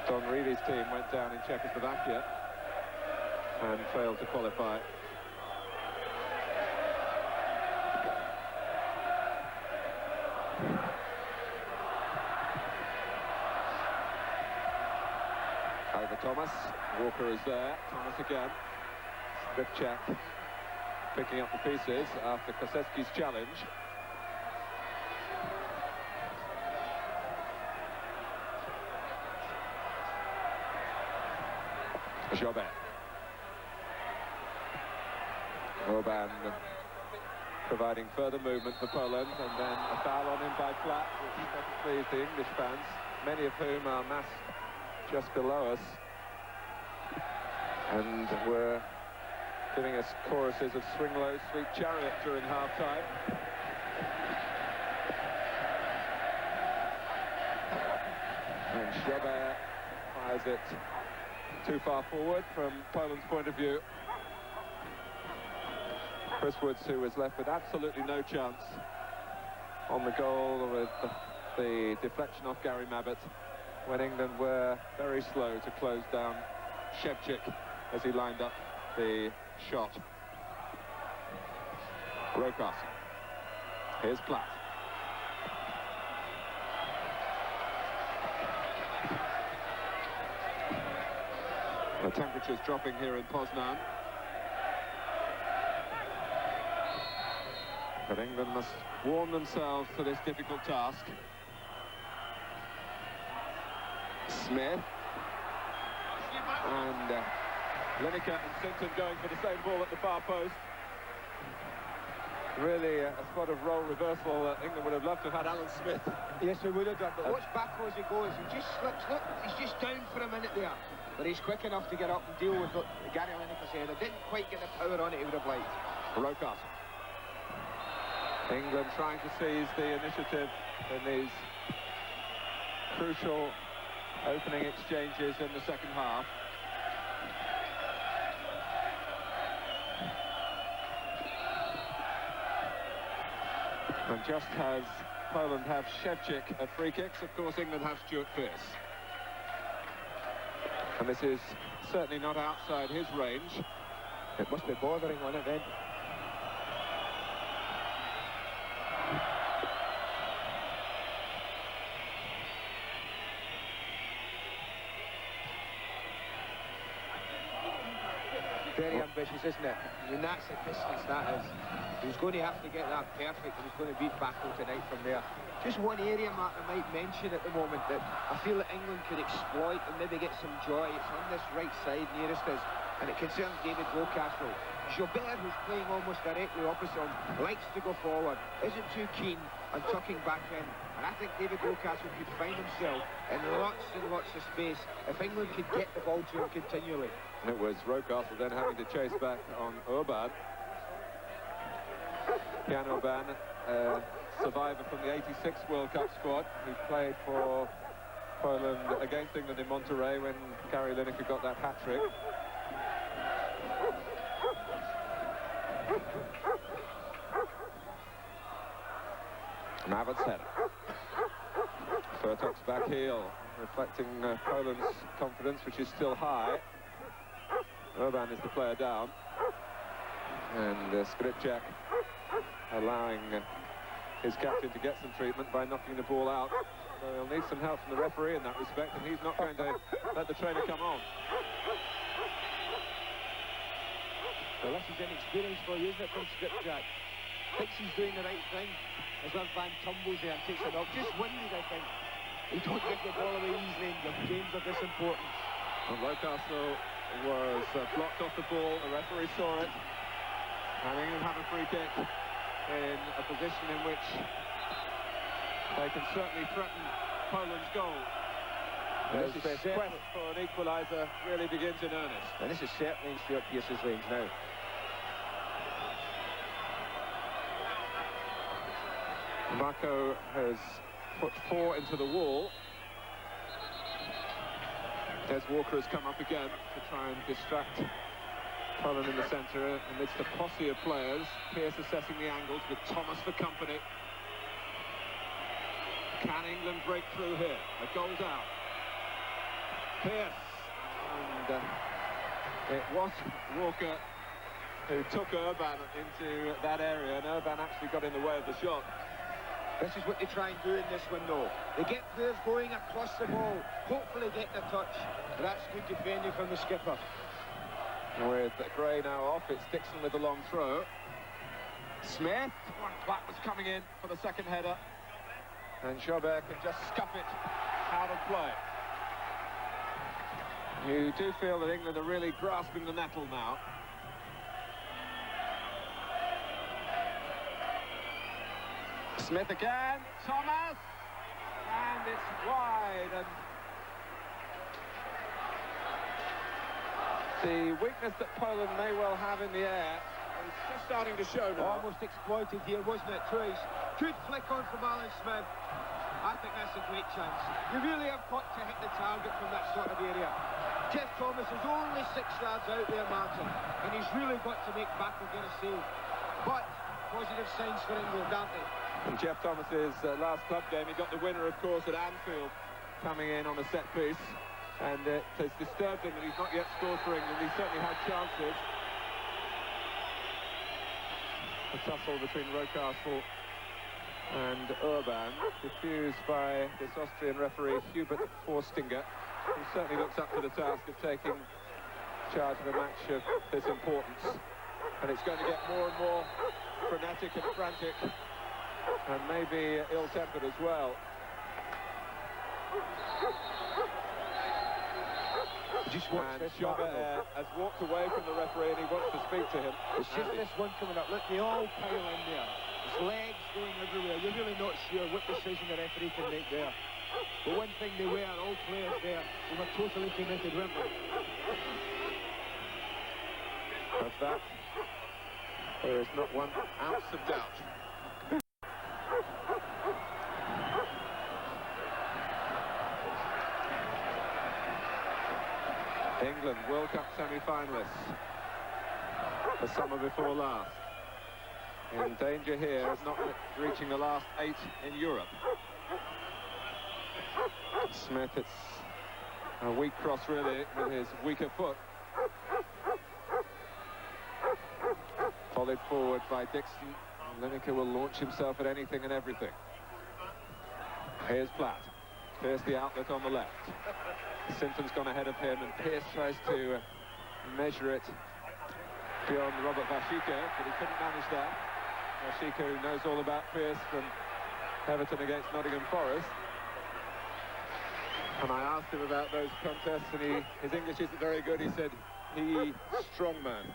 Don Reilly's team went down in Czechoslovakia and failed to qualify. Over Thomas. Walker is there. Thomas again. Skrzypczak picking up the pieces after Kosecki's challenge. Jiober. Urban providing further movement for Poland, and then a foul on him by Platt, which doesn't please the English fans, many of whom are massed just below us and were giving us choruses of Swing Low, Sweet Chariot during half-time. And Jiober fires it too far forward from Poland's point of view. Chris Woods, who was left with absolutely no chance on the goal with the deflection off Gary Mabbutt, when England were very slow to close down Szewczyk as he lined up the shot. Rocastle. Here's Platt. The temperature's dropping here in Poznan. But England must warm themselves to this difficult task. Smith. And Lineker and Sinton going for the same ball at the far post. Really a spot of role reversal. England would have loved to have had Alan Smith. Yes, he would have done, but watch Bako as he goes. He just slips, look, he's just down for a minute there. But he's quick enough to get up and deal with what Gary Lineker said. I didn't quite get the power on it he would have liked. Rocastle. England trying to seize the initiative in these crucial opening exchanges in the second half. And just as Poland have Szewczyk at free kicks, of course England have Stuart Pearce. And this is certainly not outside his range. It must be bordering on it then. Very ambitious, isn't it? I mean, that's the distance that is. He's going to have to get that perfect, and he's going to beat Bako tonight from there. Just one area, Mark, I might mention at the moment that I feel that England could exploit and maybe get some joy. It's on this right side nearest us, and it concerns David Rocastle. Giober, who's playing almost directly opposite him, likes to go forward, isn't too keen on tucking back in. And I think David Rocastle could find himself in lots and lots of space if England could get the ball to him continually. It was Rocastle then having to chase back on Urban. Jan Urban, survivor from the '86 World Cup squad. He played for Poland against England in Monterrey when Gary Lineker got that hat-trick. Mabbutt's header. Furtok's back heel, reflecting Poland's confidence, which is still high. Urban is the player down. And Skrzypczak allowing his captain to get some treatment by knocking the ball out. So he'll need some help from the referee in that respect, and he's not going to let the trainer come on. Well, this is inexperience for you, isn't it, from Skrzypczak? Thinks he's doing the right thing. As Urban tumbles there and takes it up. Just winded, I think. You don't give the ball away easily in games of this importance. And Rocastle was blocked off the ball. The referee saw it. And England have a free kick in a position in which they can certainly threaten Poland's goal. As their quest for an equaliser really begins in earnest. And this is certainly in Stuart Pearce's range now. Bako has put 4 into the wall. Des Walker has come up again to try and distract Poland in the centre amidst a posse of players. Pearce assessing the angles with Thomas for company. Can England break through here? A goal's out. Pearce. And it was Walker who took Urban into that area, and Urban actually got in the way of the shot. This is what they try and do in this window. They get players going across the ball, hopefully get the touch. That's good defending from the skipper. With Gray now off, it's Dixon with the long throw. Smith, Platt was coming in for the second header. And Jiober can just scuff it out of play. You do feel that England are really grasping the nettle now. Smith again, Thomas, and it's wide. And the weakness that Poland may well have in the air is just starting to show now. Almost exploited here, wasn't it, Trace? Good flick on from Alan Smith. I think that's a great chance. You really have got to hit the target from that sort of area. Geoff Thomas is only 6 yards out there, Martin, and he's really got to make Bako get a save. But positive signs for England, aren't they? In Geoff Thomas's last club game, he got the winner, of course, at Anfield, coming in on a set piece, and it has disturbed him that he's not yet scored for England. He's certainly had chances. A tussle between Rocastle and Urban, diffused by this Austrian referee, Hubert Forstinger, who certainly looks up to the task of taking charge of a match of this importance. And it's going to get more and more frenetic and frantic, and maybe ill-tempered as well. Just watch and this. Jiober has walked away from the referee and he wants to speak to him. It's just this one coming up. Look, they all pile in there. His legs going everywhere. You're really not sure what decision the referee can make there. But one thing they were, all players there, they were totally committed, weren't they? Of that, there is not one ounce of doubt. England World Cup semi-finalists, the summer before last. In danger here of not reaching the last 8 in Europe. Smith, it's a weak cross really with his weaker foot. Volleyed forward by Dixon. Lineker will launch himself at anything and everything. Here's Platt. Pearce the outlet on the left. Sinton's gone ahead of him and Pearce tries to measure it beyond Robert Warzycha, but he couldn't manage that. Warzycha, who knows all about Pearce from Everton against Nottingham Forest. And I asked him about those contests and his English isn't very good. He said, he strong man.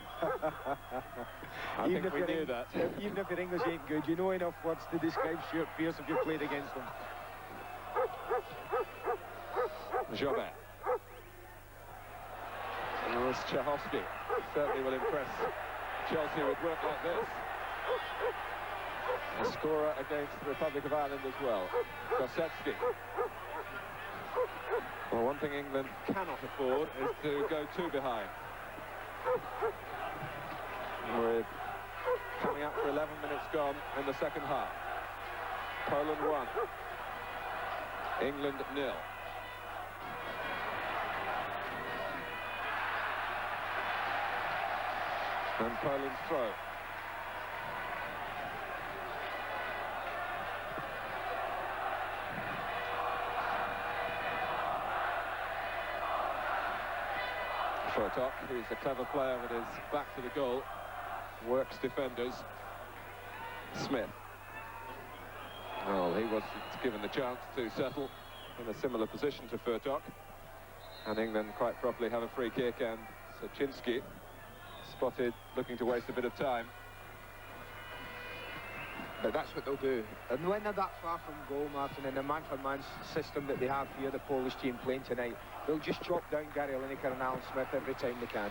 I think we knew that. Even if your English ain't good, you know enough words to describe Stuart Pearce if you've played against him. Jiober. And this Czachowski certainly will impress Chelsea with work like this. A scorer against the Republic of Ireland as well. Kosecki. Well, one thing England cannot afford is to go too behind. We're coming up for 11 minutes gone in the second half. Poland 1. England 0. And Poland's throw. Furtok, who's a clever player with his back to the goal, works defenders. Smith. Well, he was given the chance to settle in a similar position to Furtok. And England quite properly have a free kick, and Soczyński spotted looking to waste a bit of time. But that's what they'll do. And when they're that far from goal, Martin, in the man-for-man system that they have here, the Polish team playing tonight, they'll just chop down Gary Lineker and Alan Smith every time they can.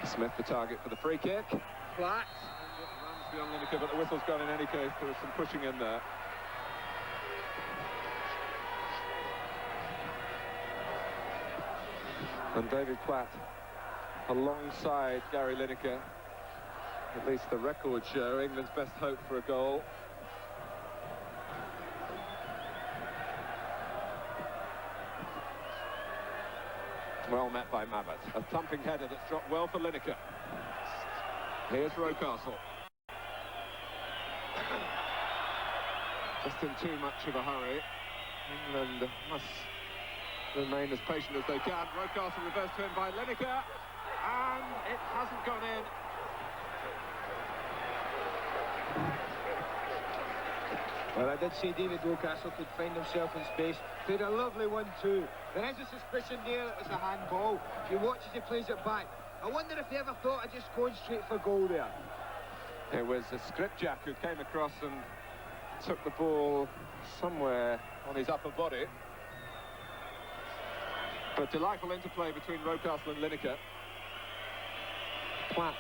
Smith the target for the free kick. Platt. And it runs beyond Lineker, but the whistle's gone in any case. There was some pushing in there. And David Platt alongside Gary Lineker. At least the records show England's best hope for a goal. Well met by Mabbutt. A thumping header that's dropped well for Lineker. Here's Rocastle. Just in too much of a hurry. England must remain as patient as they can. Rocastle reversed to him by Lineker. And it hasn't gone in. Well, I did say David Rocastle could find himself in space. Played a lovely 1-2. There is a suspicion there that it's a handball. If you watch as he plays it back, I wonder if he ever thought of just going straight for goal there. It was a Skrzypczak who came across and took the ball somewhere on his upper body. But delightful interplay between Rocastle and Lineker. Platt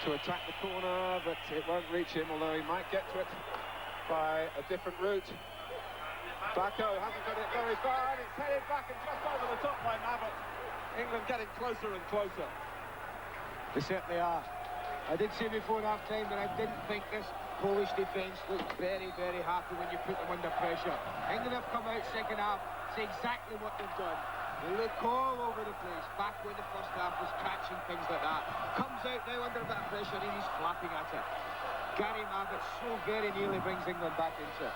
to attack the corner, but it won't reach him, although he might get to it by a different route. Bako hasn't got it very far, and it's headed back and just over the top by Mabbutt. England getting closer and closer. They certainly are. I did say before half-time that I didn't think this Polish defence looked very, very happy when you put them under pressure. England have come out second half, say exactly what they've done. They look all over the place. Back when the first half was catching things like that. Comes out now under a bit of pressure and he's flapping at it. Gary Mabbutt so very nearly brings England back into it.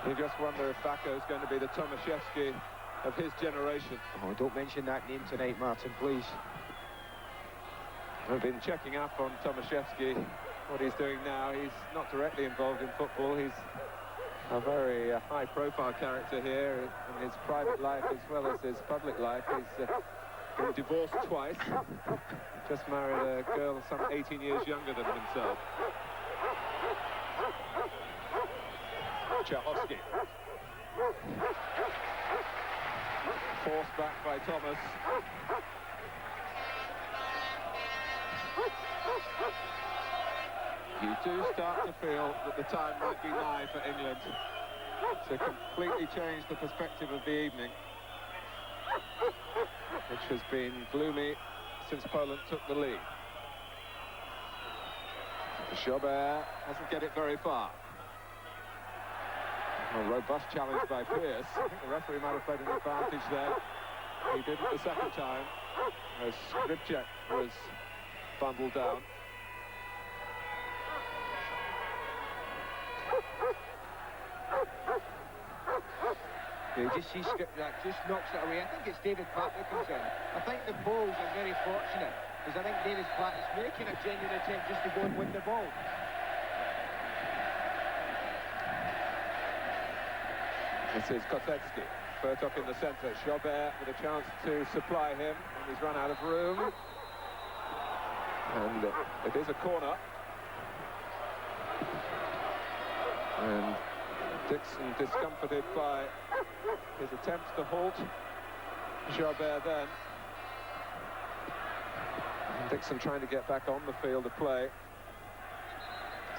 You just wonder if Bako is going to be the Tomaszewski of his generation. Oh, don't mention that name tonight, Martin, please. I've been checking up on Tomaszewski, what he's doing now. He's not directly involved in football. He's A very high-profile character here in his private life as well as his public life. He's been divorced twice. Just married a girl some 18 years younger than himself. Czachowski. Forced back by Thomas. You do start to feel that the time might be nigh for England to completely change the perspective of the evening, which has been gloomy since Poland took the lead. Ziober doesn't get it very far. A robust challenge by Pearce. I think the referee might have played an advantage there. He didn't the second time, as Skrzypczak was bundled down. You just see Skrzypczak just knocks it away. I think it's David Platt that comes in. I think the Poles are very fortunate, because I think David Platt is making a genuine attempt just to go and win the ball. This is Kosecki. Furtok in the centre. Ziober with a chance to supply him, and he's run out of room. And it is a corner. And Dixon discomforted by his attempts to halt Ziober then. And Dixon trying to get back on the field of play,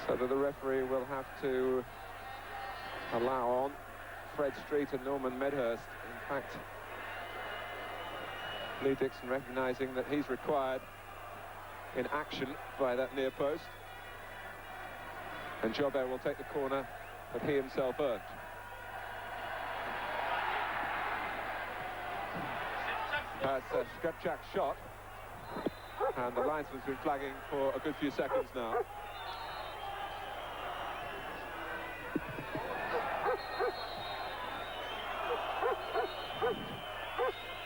so that the referee will have to allow on Fred Street and Norman Medhurst. In fact, Lee Dixon recognising that he's required in action by that near post. And Ziober will take the corner that he himself earned. That's a Skrzypczak shot, and the linesman's been flagging for a good few seconds now.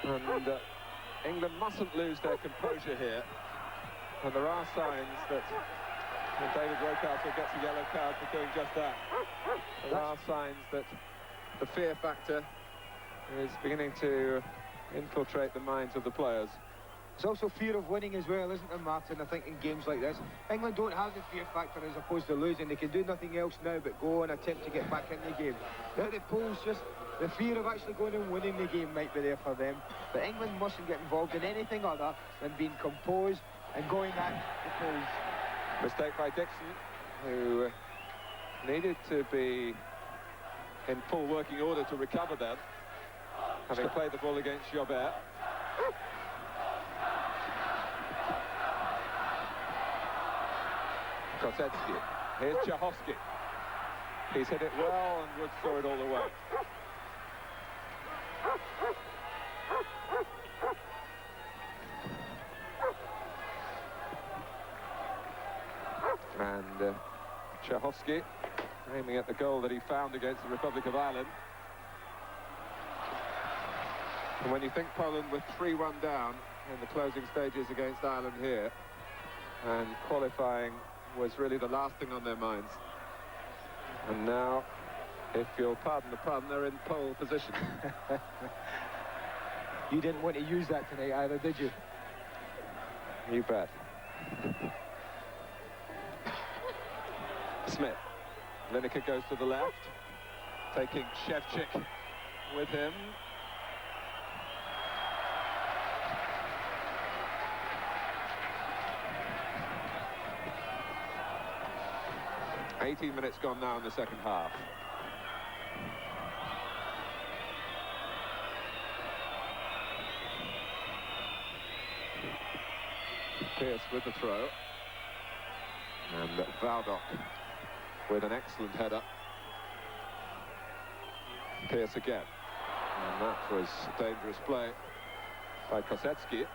And England mustn't lose their composure here, and there are signs that David Rocastle gets a yellow card for doing just that. There are signs that the fear factor is beginning to infiltrate the minds of the players. There's also fear of winning as well, isn't there, Martin? I think in games like this, England don't have the fear factor as opposed to losing. They can do nothing else now but go and attempt to get back in the game. Now the Poles, just the fear of actually going and winning the game might be there for them. But England mustn't get involved in anything other than being composed and going at the Poles. Mistake by Dixon, who needed to be in full working order to recover then, having played the ball against Ziober. Kosecki. Here's Czachowski. He's hit it well, and Wood saw it all the way. And Czachowski aiming at the goal that he found against the Republic of Ireland. And when you think Poland were 3-1 down in the closing stages against Ireland here, and qualifying was really the last thing on their minds. And now, if you'll pardon the pun, they're in pole position. You didn't want to use that tonight either, did you? You bet. Smith. Lineker goes to the left, taking Szewczyk with him. "18 minutes gone now in the second half. Pearce with the throw. And Wałdoch with an excellent header. Pearce again. And that was dangerous play by Kosecki.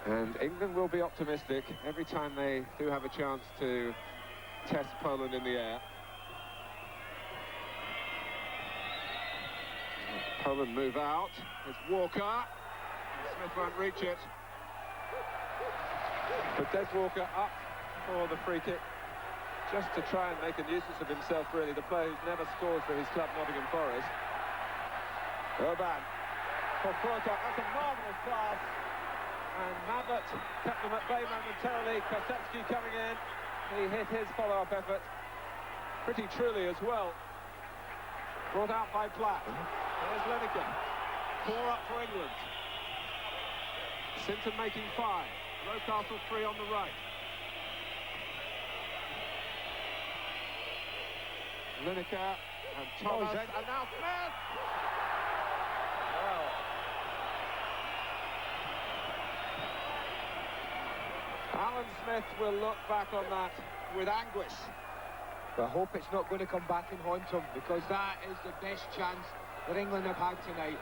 And England will be optimistic every time they do have a chance to test Poland in the air. Poland move out. It's Walker. Smith won't reach it. But Des Walker up for the free kick, just to try and make a nuisance of himself, really, the player who's never scored for his club, Nottingham Forest. Urban for Furtok, that's a marvellous pass, and Mabbutt kept them at bay momentarily. Kosecki coming in, he hit his follow-up effort pretty truly as well. Brought out by Platt. There's Lineker. 4 up for England. Sinton making 5. Rocastle 3 on the right. Lineker and Thomas, and now Smith! Well, Alan Smith will look back on that with anguish. I hope it's not going to come back and haunt him, because that is the best chance that England have had tonight.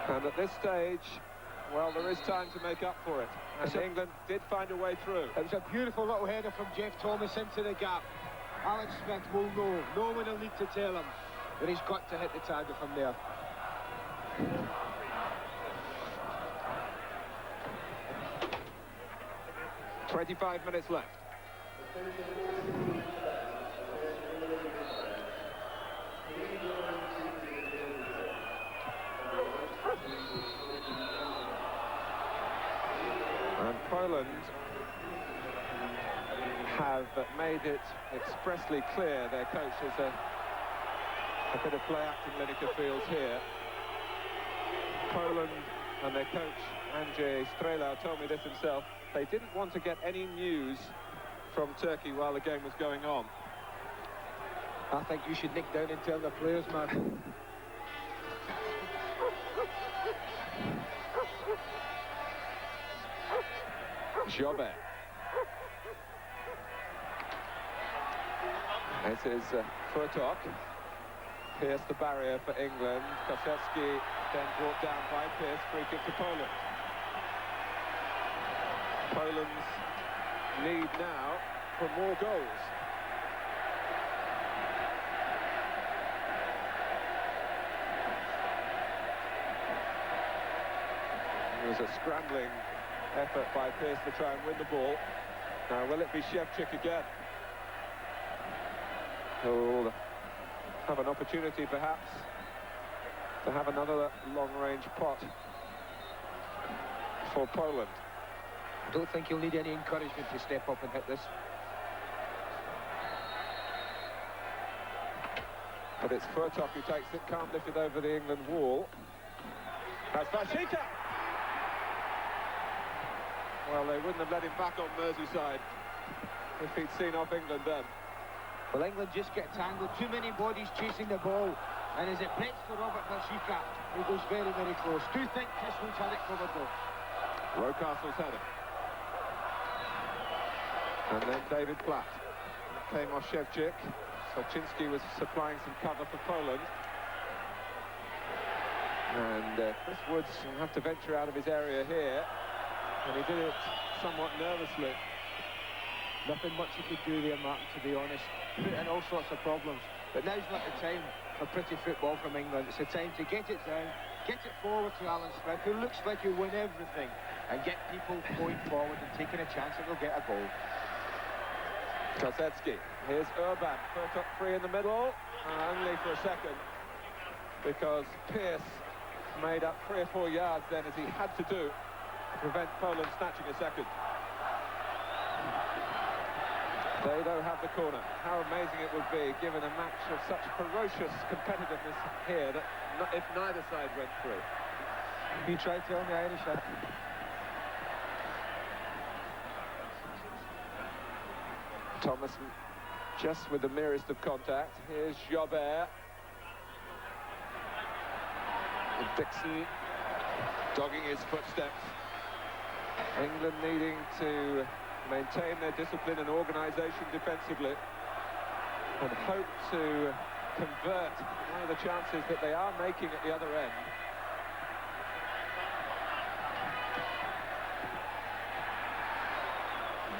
And at this stage, well, there is time to make up for it. And England did find a way through. It was a beautiful little header from Geoff Thomas into the gap. Alan Smith will know. No one will need to tell him that he's got to hit the target from there. "25 minutes left. And Poland have made it expressly clear, their coach, is a bit of play acting Lineker feels here. Poland and their coach, Andrzej Strejlau, told me this himself. They didn't want to get any news from Turkey while the game was going on. I think you should nick down and tell the players, man. Ziober. This is Furtok. Pierced the barrier for England. Kosecki then brought down by Pearce. Free kick to Poland. Poland's need now for more goals. It was a scrambling effort by Pearce to try and win the ball. Now, will it be Szewczyk again? Who'll have an opportunity, perhaps, to have another long-range pot for Poland. I don't think he'll need any encouragement to step up and hit this. But it's Furtok who takes it, can't lift it over the England wall. That's Warzycha! Well, they wouldn't have let him back on Merseyside if he'd seen off England then. Well, England just get tangled. Too many bodies chasing the ball. And as it breaks for Robert Warzycha, he goes very, very close. Do you think Christmas had it covered, though? Rocastle's header. And then David Platt. Came off Szewczyk. Soczyński was supplying some cover for Poland. And Chris Woods will have to venture out of his area here. And he did it somewhat nervously. Nothing much he could do there, Martin, to be honest. Put in all sorts of problems. But now's not the time for pretty football from England. It's the time to get it down, get it forward to Alan Smith, who looks like he'll win everything, and get people going forward and taking a chance that they'll get a goal. Kosecki. Here's Urban. Furtok free in the middle. Only for a second. Because Pearce made up 3 or 4 yards then, as he had to do, to prevent Poland snatching a second. They don't have the corner. How amazing it would be, given a match of such ferocious competitiveness here, that if neither side went through. You try telling the Irish that. Thomas just with the merest of contact. Here's Jobert. Dixon dogging his footsteps. England needing to maintain their discipline and organisation defensively and hope to convert one of the chances that they are making at the other end.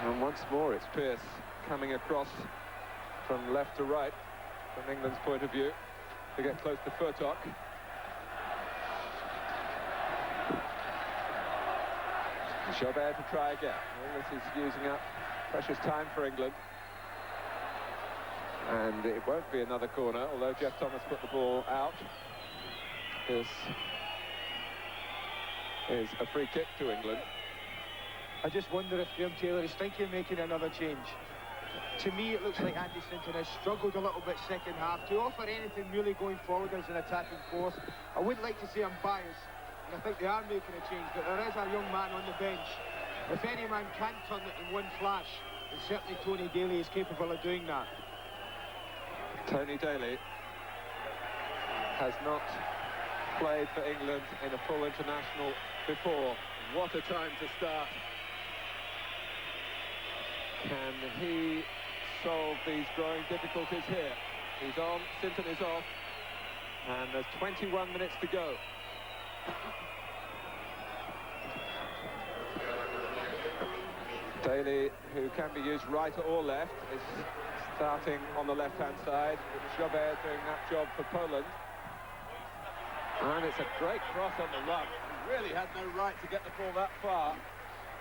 And once more it's Pearce coming across from left to right from England's point of view to get close to Furtok. Jobert to try again. All this is using up precious time for England. And it won't be another corner, although Geoff Thomas put the ball out. This is a free kick to England. I just wonder if Graham Taylor is thinking of making another change. To me, it looks like Andy Sinton has struggled a little bit second half. To offer anything really going forward as an attacking force, I would like to say I'm biased, and I think they are making a change, but there is a young man on the bench. If any man can turn it in one flash, then certainly Tony Daley is capable of doing that. Tony Daley has not played for England in a full international before. What a time to start. Can he solve these growing difficulties here? He's on, Sinton is off, and there's 21 minutes to go. Daley, who can be used right or left, is starting on the left-hand side, with Jobert doing that job for Poland. And it's a great cross on the run. He really had no right to get the ball that far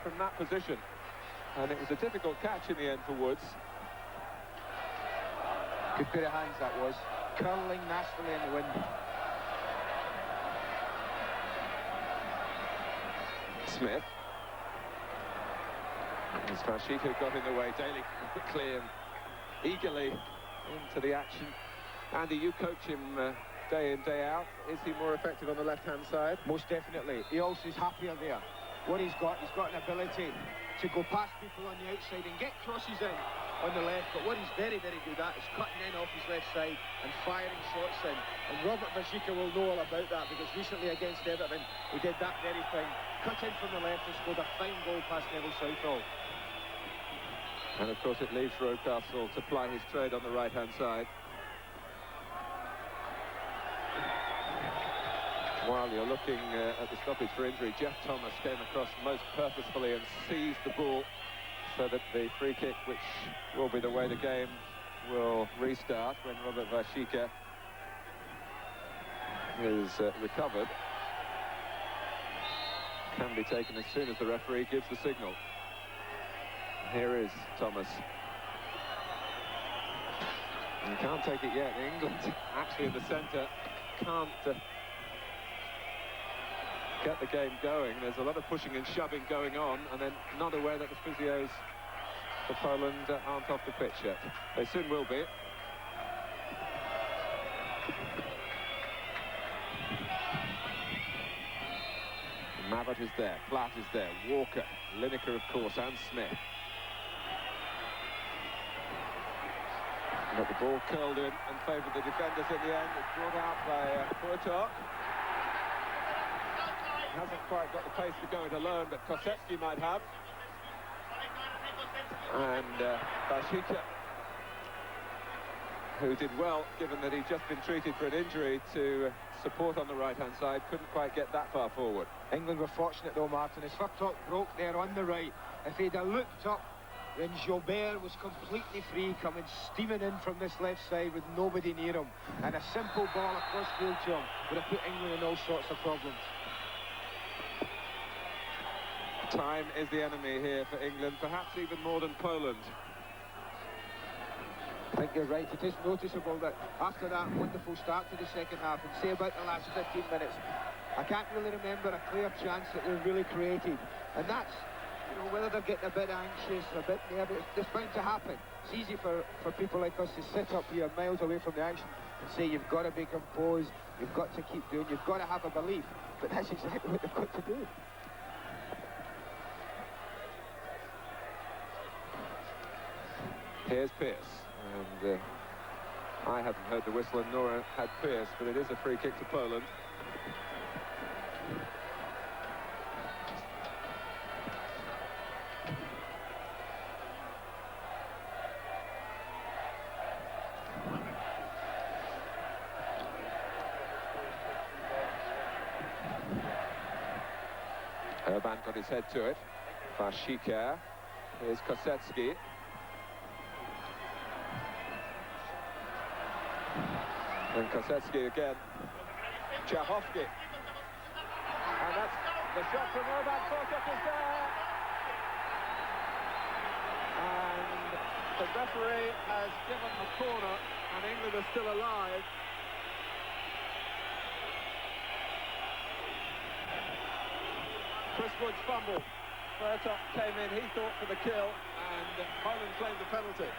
from that position. And it was a difficult catch in the end for Woods. Good pair of hands that was. Curling nastily in the wind. Smith. As Warzycha got in the way, Daley quickly and eagerly into the action. Andy, you coach him day in, day out. Is he more effective on the left-hand side? Most definitely. He also is happier there. What he's got an ability to go past people on the outside and get crosses in on the left, but what he's very, very good at is cutting in off his left side and firing shots in. And Robert Warzycha will know all about that, because recently against Everton, he did that very thing. Cut in from the left and scored a fine goal past Neville Southall. And of course it leaves Rocastle to ply his trade on the right-hand side. While you're looking at the stoppage for injury, Geoff Thomas came across most purposefully and seized the ball so that the free kick, which will be the way the game will restart when Robert Warzycha is recovered, can be taken as soon as the referee gives the signal. Here is Thomas. You can't take it yet. England actually in the centre can't get the game going. There's a lot of pushing and shoving going on, and then not aware that the physios for Poland aren't off the pitch yet. They soon will be. Mabbutt is there, Platt is there, Walker, Lineker of course, and Smith. But the ball curled in and favoured the defenders in the end. It's brought out by Furtok. Hasn't quite got the pace to go it alone, but Kosecki might have. And Warzycha, who did well, given that he'd just been treated for an injury, to support on the right-hand side, couldn't quite get that far forward. England were fortunate though, Martin, as Furtok broke there on the right. If he'd have looked up, then Jobert was completely free, coming steaming in from this left side with nobody near him. And a simple ball across field to him would have put England in all sorts of problems. Time is the enemy here for England, perhaps even more than Poland. I think you're right. It is noticeable that after that wonderful start to the second half, and say about the last 15 minutes, I can't really remember a clear chance that they've really created. And that's, you know, whether they're getting a bit anxious, a bit nervous, it's bound to happen. It's easy for people like us to sit up here miles away from the action and say you've got to be composed, you've got to keep doing, you've got to have a belief. But that's exactly what they've got to do. Here's Pearce, and I haven't heard the whistle, and nor had Pearce, but it is a free kick to Poland. Urban got his head to it. Warzycha. Here's Kosecki. And Kosecki again. Czachowski. And that's the shot from Urban. Furtok is there. The referee has given a corner, and England are still alive. Chris Wood's fumble. Furtok came in, he thought for the kill, and Poland claimed the penalty.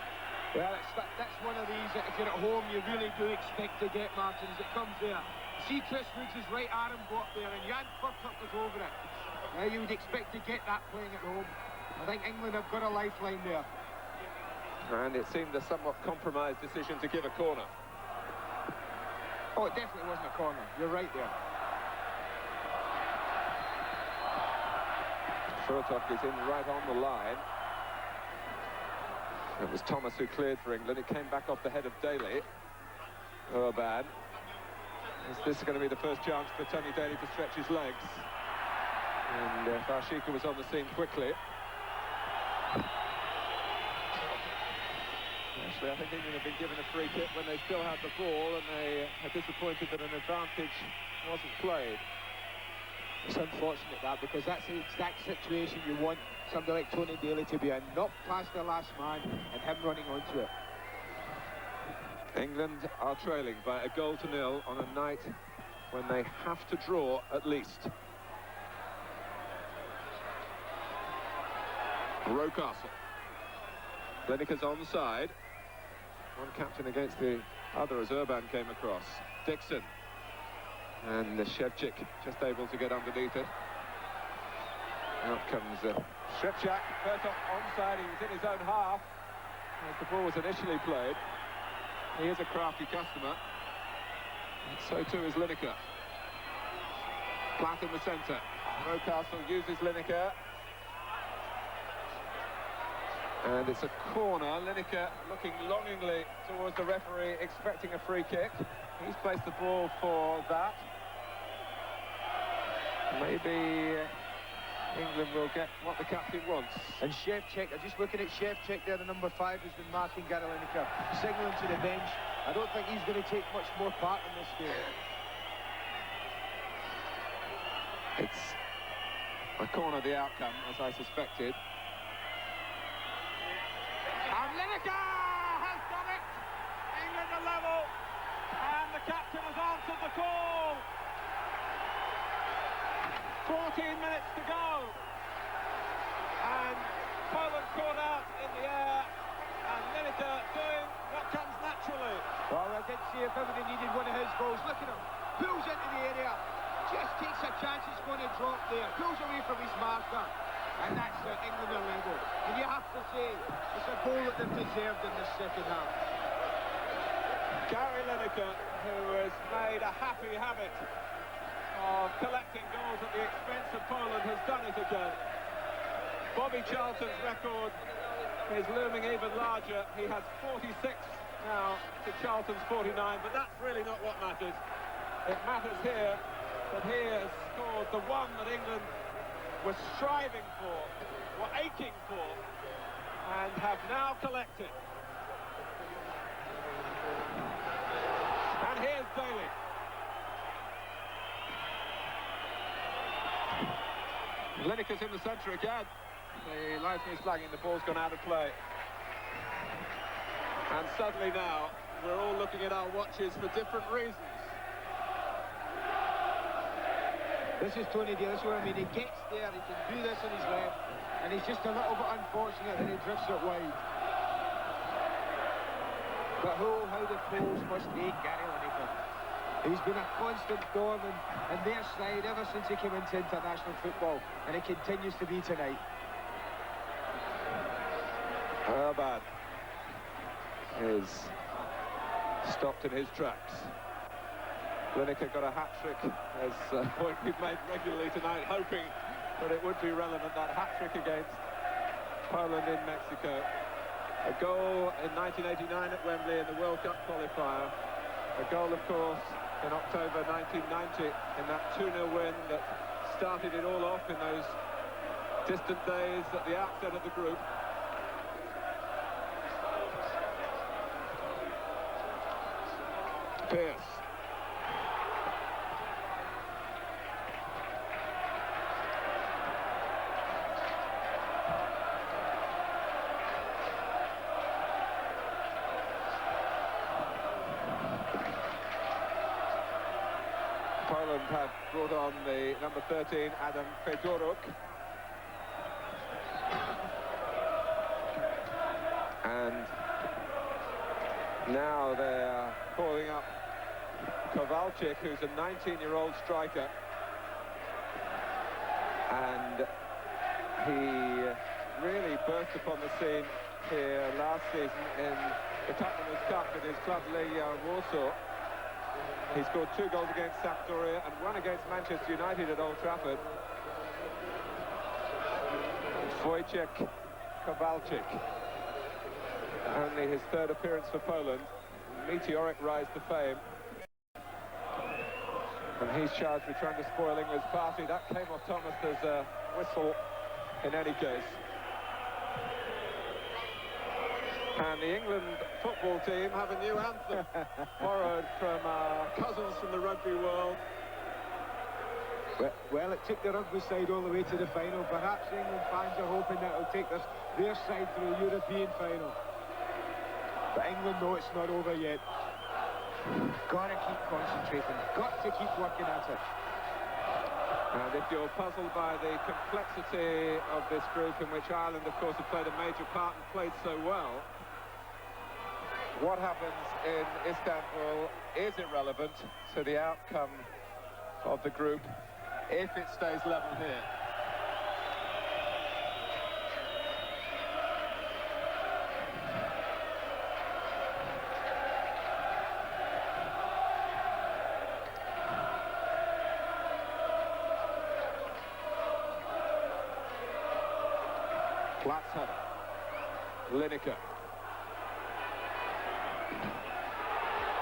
Well, that's one of these that if you're at home you really do expect to get, Martin, as it comes there. See Chris Woods' right arm go up there, and Jan Furtok was over it. Now you would expect to get that playing at home. I think England have got a lifeline there. And it seemed a somewhat compromised decision to give a corner. Oh, it definitely wasn't a corner. You're right there. Furtok is in right on the line. It was Thomas who cleared for England. It came back off the head of Daley. Oh, bad. This is going to be the first chance for Tony Daley to stretch his legs. And Warzycha was on the scene quickly. Actually, I think England have been given a free kick when they still had the ball, and they are disappointed that an advantage wasn't played. It's unfortunate that, because that's the exact situation you want somebody like Tony Daley to be in. Not past the last man and him running onto it. England are trailing by 1-0 on a night when they have to draw at least. Rocastle. Lineker's onside. One captain against the other as Urban came across. Dixon. And Szewczyk just able to get underneath it. Out comes Skrzypczak. Furtok onside. He was in his own half as the ball was initially played. He is a crafty customer. And so too is Lineker. Platt in the centre. Rocastle uses Lineker. And it's a corner. Lineker looking longingly towards the referee, expecting a free kick. He's placed the ball for that. Maybe England will get what the captain wants. And Szewczyk, I'm just looking at Szewczyk there, the number 5 has been marking Gary Lineker, signalling to the bench. I don't think he's going to take much more part in this game. It's a corner, the outcome, as I suspected. And Lineker has done it! England are level, and the captain has answered the call. 14 minutes to go. And Poland caught out in the air, and Lineker doing what comes naturally. Well, I did see if everybody needed one of his goals. Look at him. Pulls into the area. Just takes a chance it's going to drop there. Pulls away from his marker. And that's England are level. And you have to say, it's a goal that they've deserved in this second half. Gary Lineker, who has made a happy habit of collecting goals at the expense of Poland, has done it again. Bobby Charlton's record is looming even larger. He has 46 now to Charlton's 49, but that's really not what matters. It matters here that he has scored the one that England were striving for, were aching for, and have now collected. And here's Daley. Lineker's in the centre again. The linesman is flagging, the ball's gone out of play. And suddenly now, we're all looking at our watches for different reasons. This is Tony Daley, that's what I mean. He gets there, he can do this on his left, and he's just a little bit unfortunate that he drifts it wide. But oh, how the Poles must hate Gary Lineker. He's been a constant thorn in their side ever since he came into international football, and he continues to be tonight. Hubert is stopped in his tracks. Lineker got a hat-trick, as a point we've made regularly tonight, hoping that it would be relevant, that hat-trick against Poland in Mexico. A goal in 1989 at Wembley in the World Cup qualifier. A goal, of course, in October 1990 in that 2-0 win that started it all off in those distant days at the outset of the group. Pearce. have brought on the number 13, Adam Fedoruk. And now they're calling up Kowalczyk, who's a 19-year-old striker. And he really burst upon the scene here last season in the Tottenham's Cup with his club Legia Warsaw. He scored 2 goals against Sampdoria and 1 against Manchester United at Old Trafford. Wojciech Kowalczyk, only his 3rd appearance for Poland. Meteoric rise to fame. And he's charged with trying to spoil England's party. That came off Thomas. There's a whistle in any case. And the England football team have a new anthem, borrowed from our cousins from the rugby world. Well, it took the rugby side all the way to the final. Perhaps England fans are hoping that it'll take their side to the European final. But England know it's not over yet. Got to keep concentrating, got to keep working at it. And if you're puzzled by the complexity of this group, in which Ireland, of course, have played a major part and played so well, what happens in Istanbul is irrelevant to the outcome of the group if it stays level here. Platt's header. Lineker.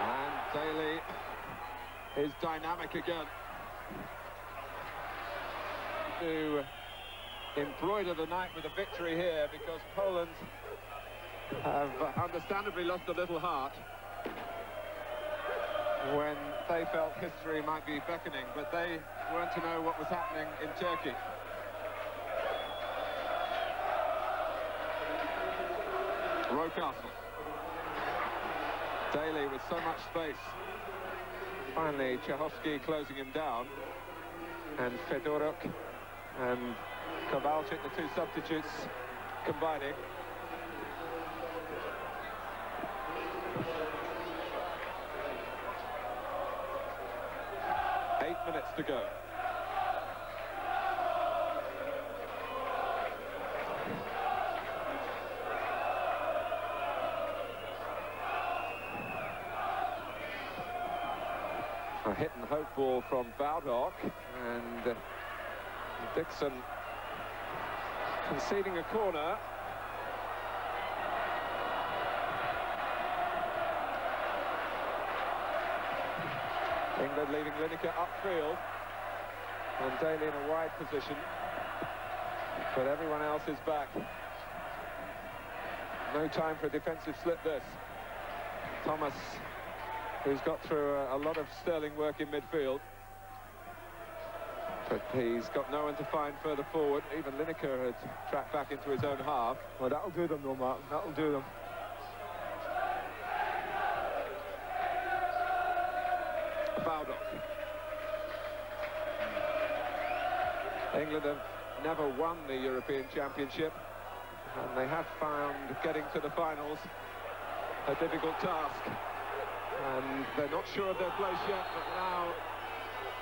And Daley is dynamic again. To embroider the night with a victory here, because Poland have understandably lost a little heart when they felt history might be beckoning, but they weren't to know what was happening in Turkey. Rocastle. Daley with so much space. Finally, Czachowski closing him down. And Fedoruk and Kowalczyk, the 2 substitutes, combining. Eight minutes to go. A hit and hope ball from Wałdoch, and Dixon conceding a corner. England leaving Lineker upfield, and Daley in a wide position, but everyone else is back. No time for a defensive slip this. Thomas, who's got through a lot of sterling work in midfield, but he's got no one to find further forward. Even Lineker had tracked back into his own half. Well, that'll do them though, Martin, that'll do them. Wałdoch. England have never won the European Championship, and they have found getting to the finals a difficult task. And they're not sure of their place yet, but now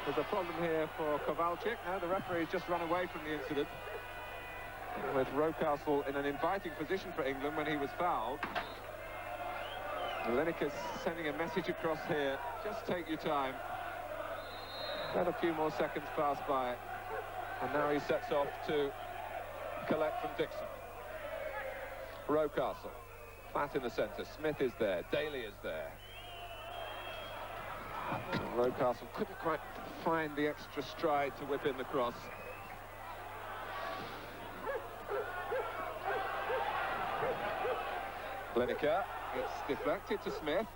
there's a problem here for Kowalczyk. Now the referee's just run away from the incident, with Rocastle in an inviting position for England when he was fouled. Lineker's sending a message across here: just take your time. Let a few more seconds pass by. And now he sets off to collect from Dixon. Rocastle. Platt in the centre. Smith is there. Daley is there. Rocastle couldn't quite find the extra stride to whip in the cross. Lineker, it's deflected to Smith.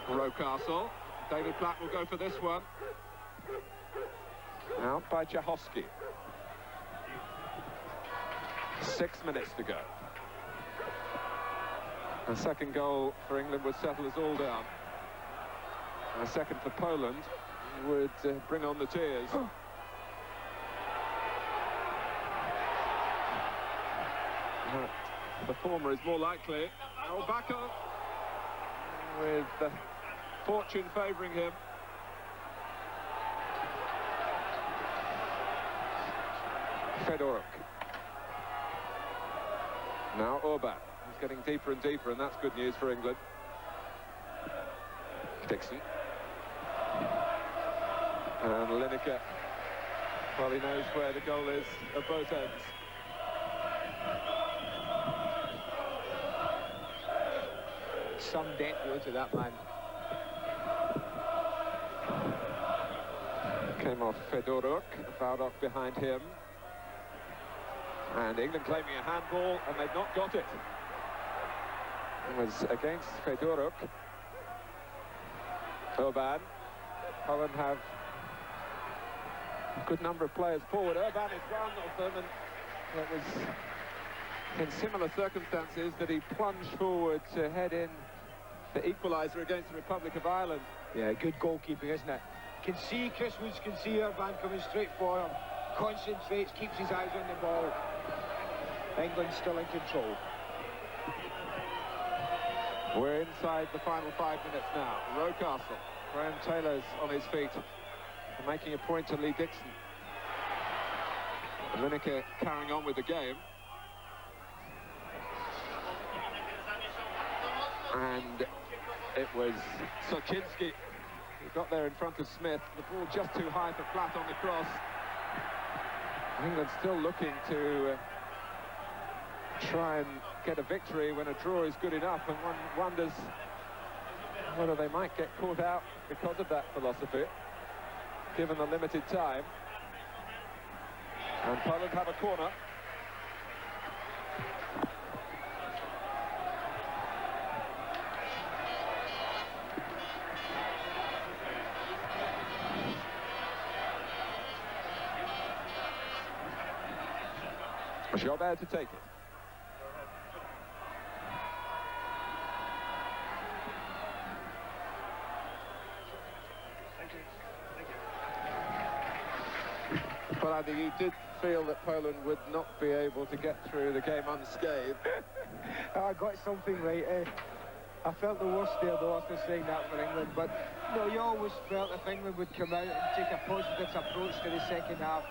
Rocastle. David Platt will go for this one. Out by Czachowski. 6 minutes to go. A second goal for England would settle us all down. A second for Poland would bring on the tears. The former is more likely. Oh, Bako, with fortune favouring him. Fedoruk. Now Orban. He's getting deeper and deeper, and that's good news for England. Dixon. And Lineker. Well, he knows where the goal is at both ends. Some dent goes to that man. Came off Fedoruk, Wałdoch behind him. And England claiming a handball, and they've not got it. It was against Fedoruk. Orban. Holland have a good number of players forward. Orban is one of them, and it was in similar circumstances that he plunged forward to head in the equaliser against the Republic of Ireland. Yeah, good goalkeeping, isn't it? Can see Chris Woods, can see Orban coming straight for him. Concentrates, keeps his eyes on the ball. England still in control. We're inside the final 5 minutes now. Rocastle. Graham Taylor's on his feet, making a point to Lee Dixon. Lineker carrying on with the game. And it was Soczyński who got there in front of Smith. The ball just too high for Platt on the cross. England still looking to try and get a victory when a draw is good enough, and one wonders whether they might get caught out because of that philosophy, given the limited time. And Poland have a corner. Jiober to take it. Well, Andy, you did feel that Poland would not be able to get through the game unscathed. I got something right. I felt the worst there, though, after saying that for England. But, no, you always felt if England would come out and take a positive approach to the second half.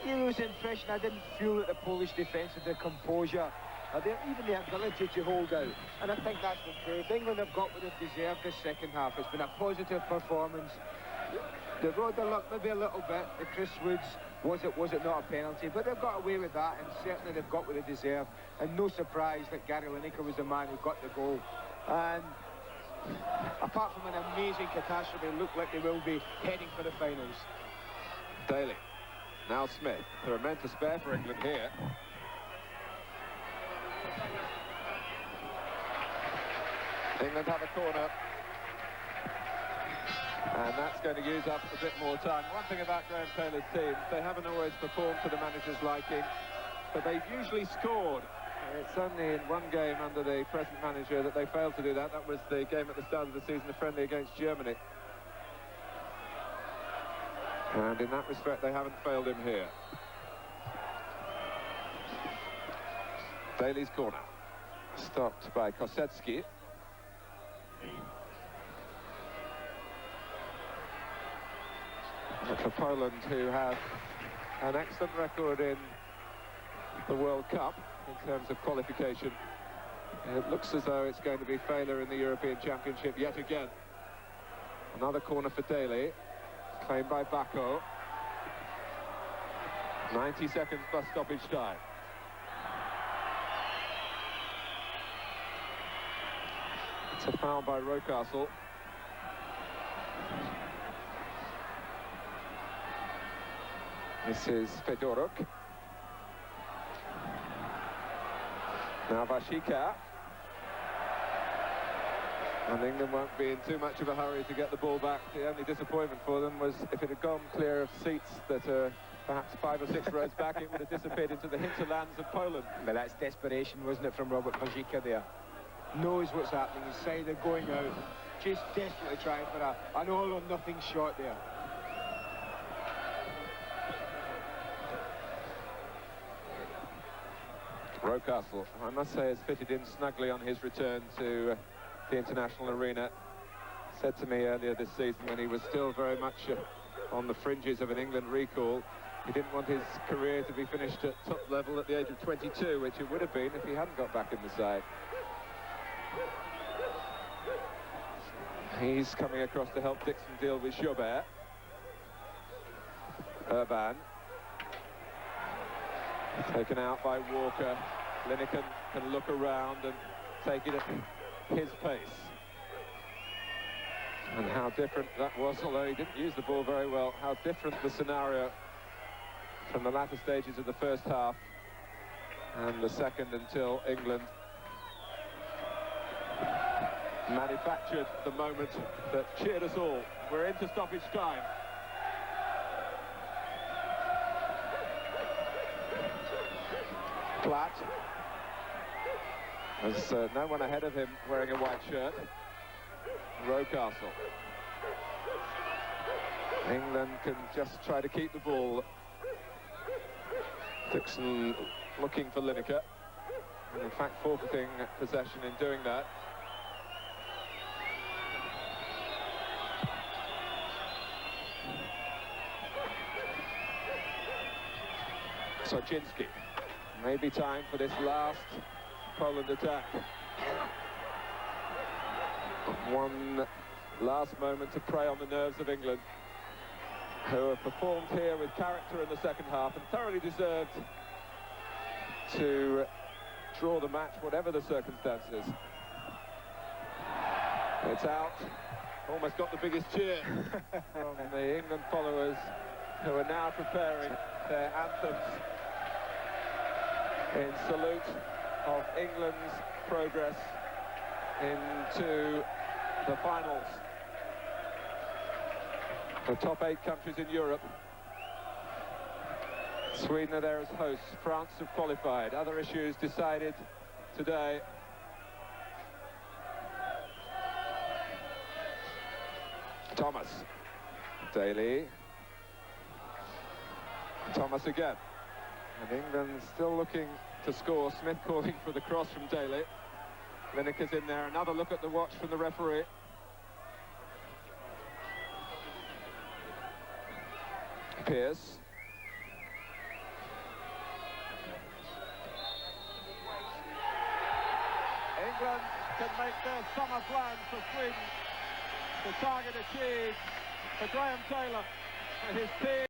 You know, the impression I didn't feel that the Polish defence had the composure, even the ability to hold out. And I think that's improved. England have got what they've deserved this second half. It's been a positive performance. They rode their luck maybe a little bit. The Chris Woods, was it not a penalty? But they've got away with that, and certainly they've got what they deserve. And no surprise that Gary Lineker was the man who got the goal. And apart from an amazing catastrophe, they look like they will be heading for the finals. Daley. Now Smith. There are men to spare for England here. England have a corner. And that's going to use up a bit more time. One thing about Graham Taylor's team, they haven't always performed to the manager's liking, but they've usually scored. It's only in one game under the present manager that they failed to do that. That was the game at the start of the season, the friendly against Germany. And in that respect, they haven't failed him here. Daley's corner. Stopped by Kosecki. For Poland, who have an excellent record in the World Cup in terms of qualification, it looks as though it's going to be failure in the European Championship yet again. Another corner for Daley. Claimed by Bako. 90 seconds plus stoppage time. It's a foul by Rocastle. This is Fedoruk. Now Warzycha. And England won't be in too much of a hurry to get the ball back. The only disappointment for them was if it had gone clear of seats that are perhaps 5 or 6 rows back, it would have disappeared into the hinterlands of Poland. But that's desperation, wasn't it, from Robert Warzycha there? Knows what's happening. His side are going out. Just desperately trying for an all-or-nothing shot there. Rocastle, I must say, has fitted in snugly on his return to the international arena. Said to me earlier this season, when he was still very much on the fringes of an England recall, he didn't want his career to be finished at top level at the age of 22, which it would have been if he hadn't got back in the side. He's coming across to help Dixon deal with Jobert. Urban. Taken out by Walker. Lineker can look around and take it at his pace. And how different that was, although he didn't use the ball very well, how different the scenario from the latter stages of the first half and the second, until England manufactured the moment that cheered us all. We're into stoppage time. Platt. There's no one ahead of him wearing a white shirt. Rocastle. England can just try to keep the ball. Dixon looking for Lineker, and in fact forfeiting possession in doing that. Soczyński. Maybe time for this last Poland attack. One last moment to prey on the nerves of England, who have performed here with character in the second half and thoroughly deserved to draw the match, whatever the circumstances. It's out. Almost got the biggest cheer from the England followers, who are now preparing their anthems in salute of England's progress into the finals. The top 8 countries in Europe. Sweden are there as hosts. France have qualified. Other issues decided today. Thomas. Daley. Thomas again. And England still looking to score. Smith calling for the cross from Daley. Lineker's in there. Another look at the watch from the referee. Pearce. England can make their summer plans for Sweden. The target achieved for Graham Taylor and his team.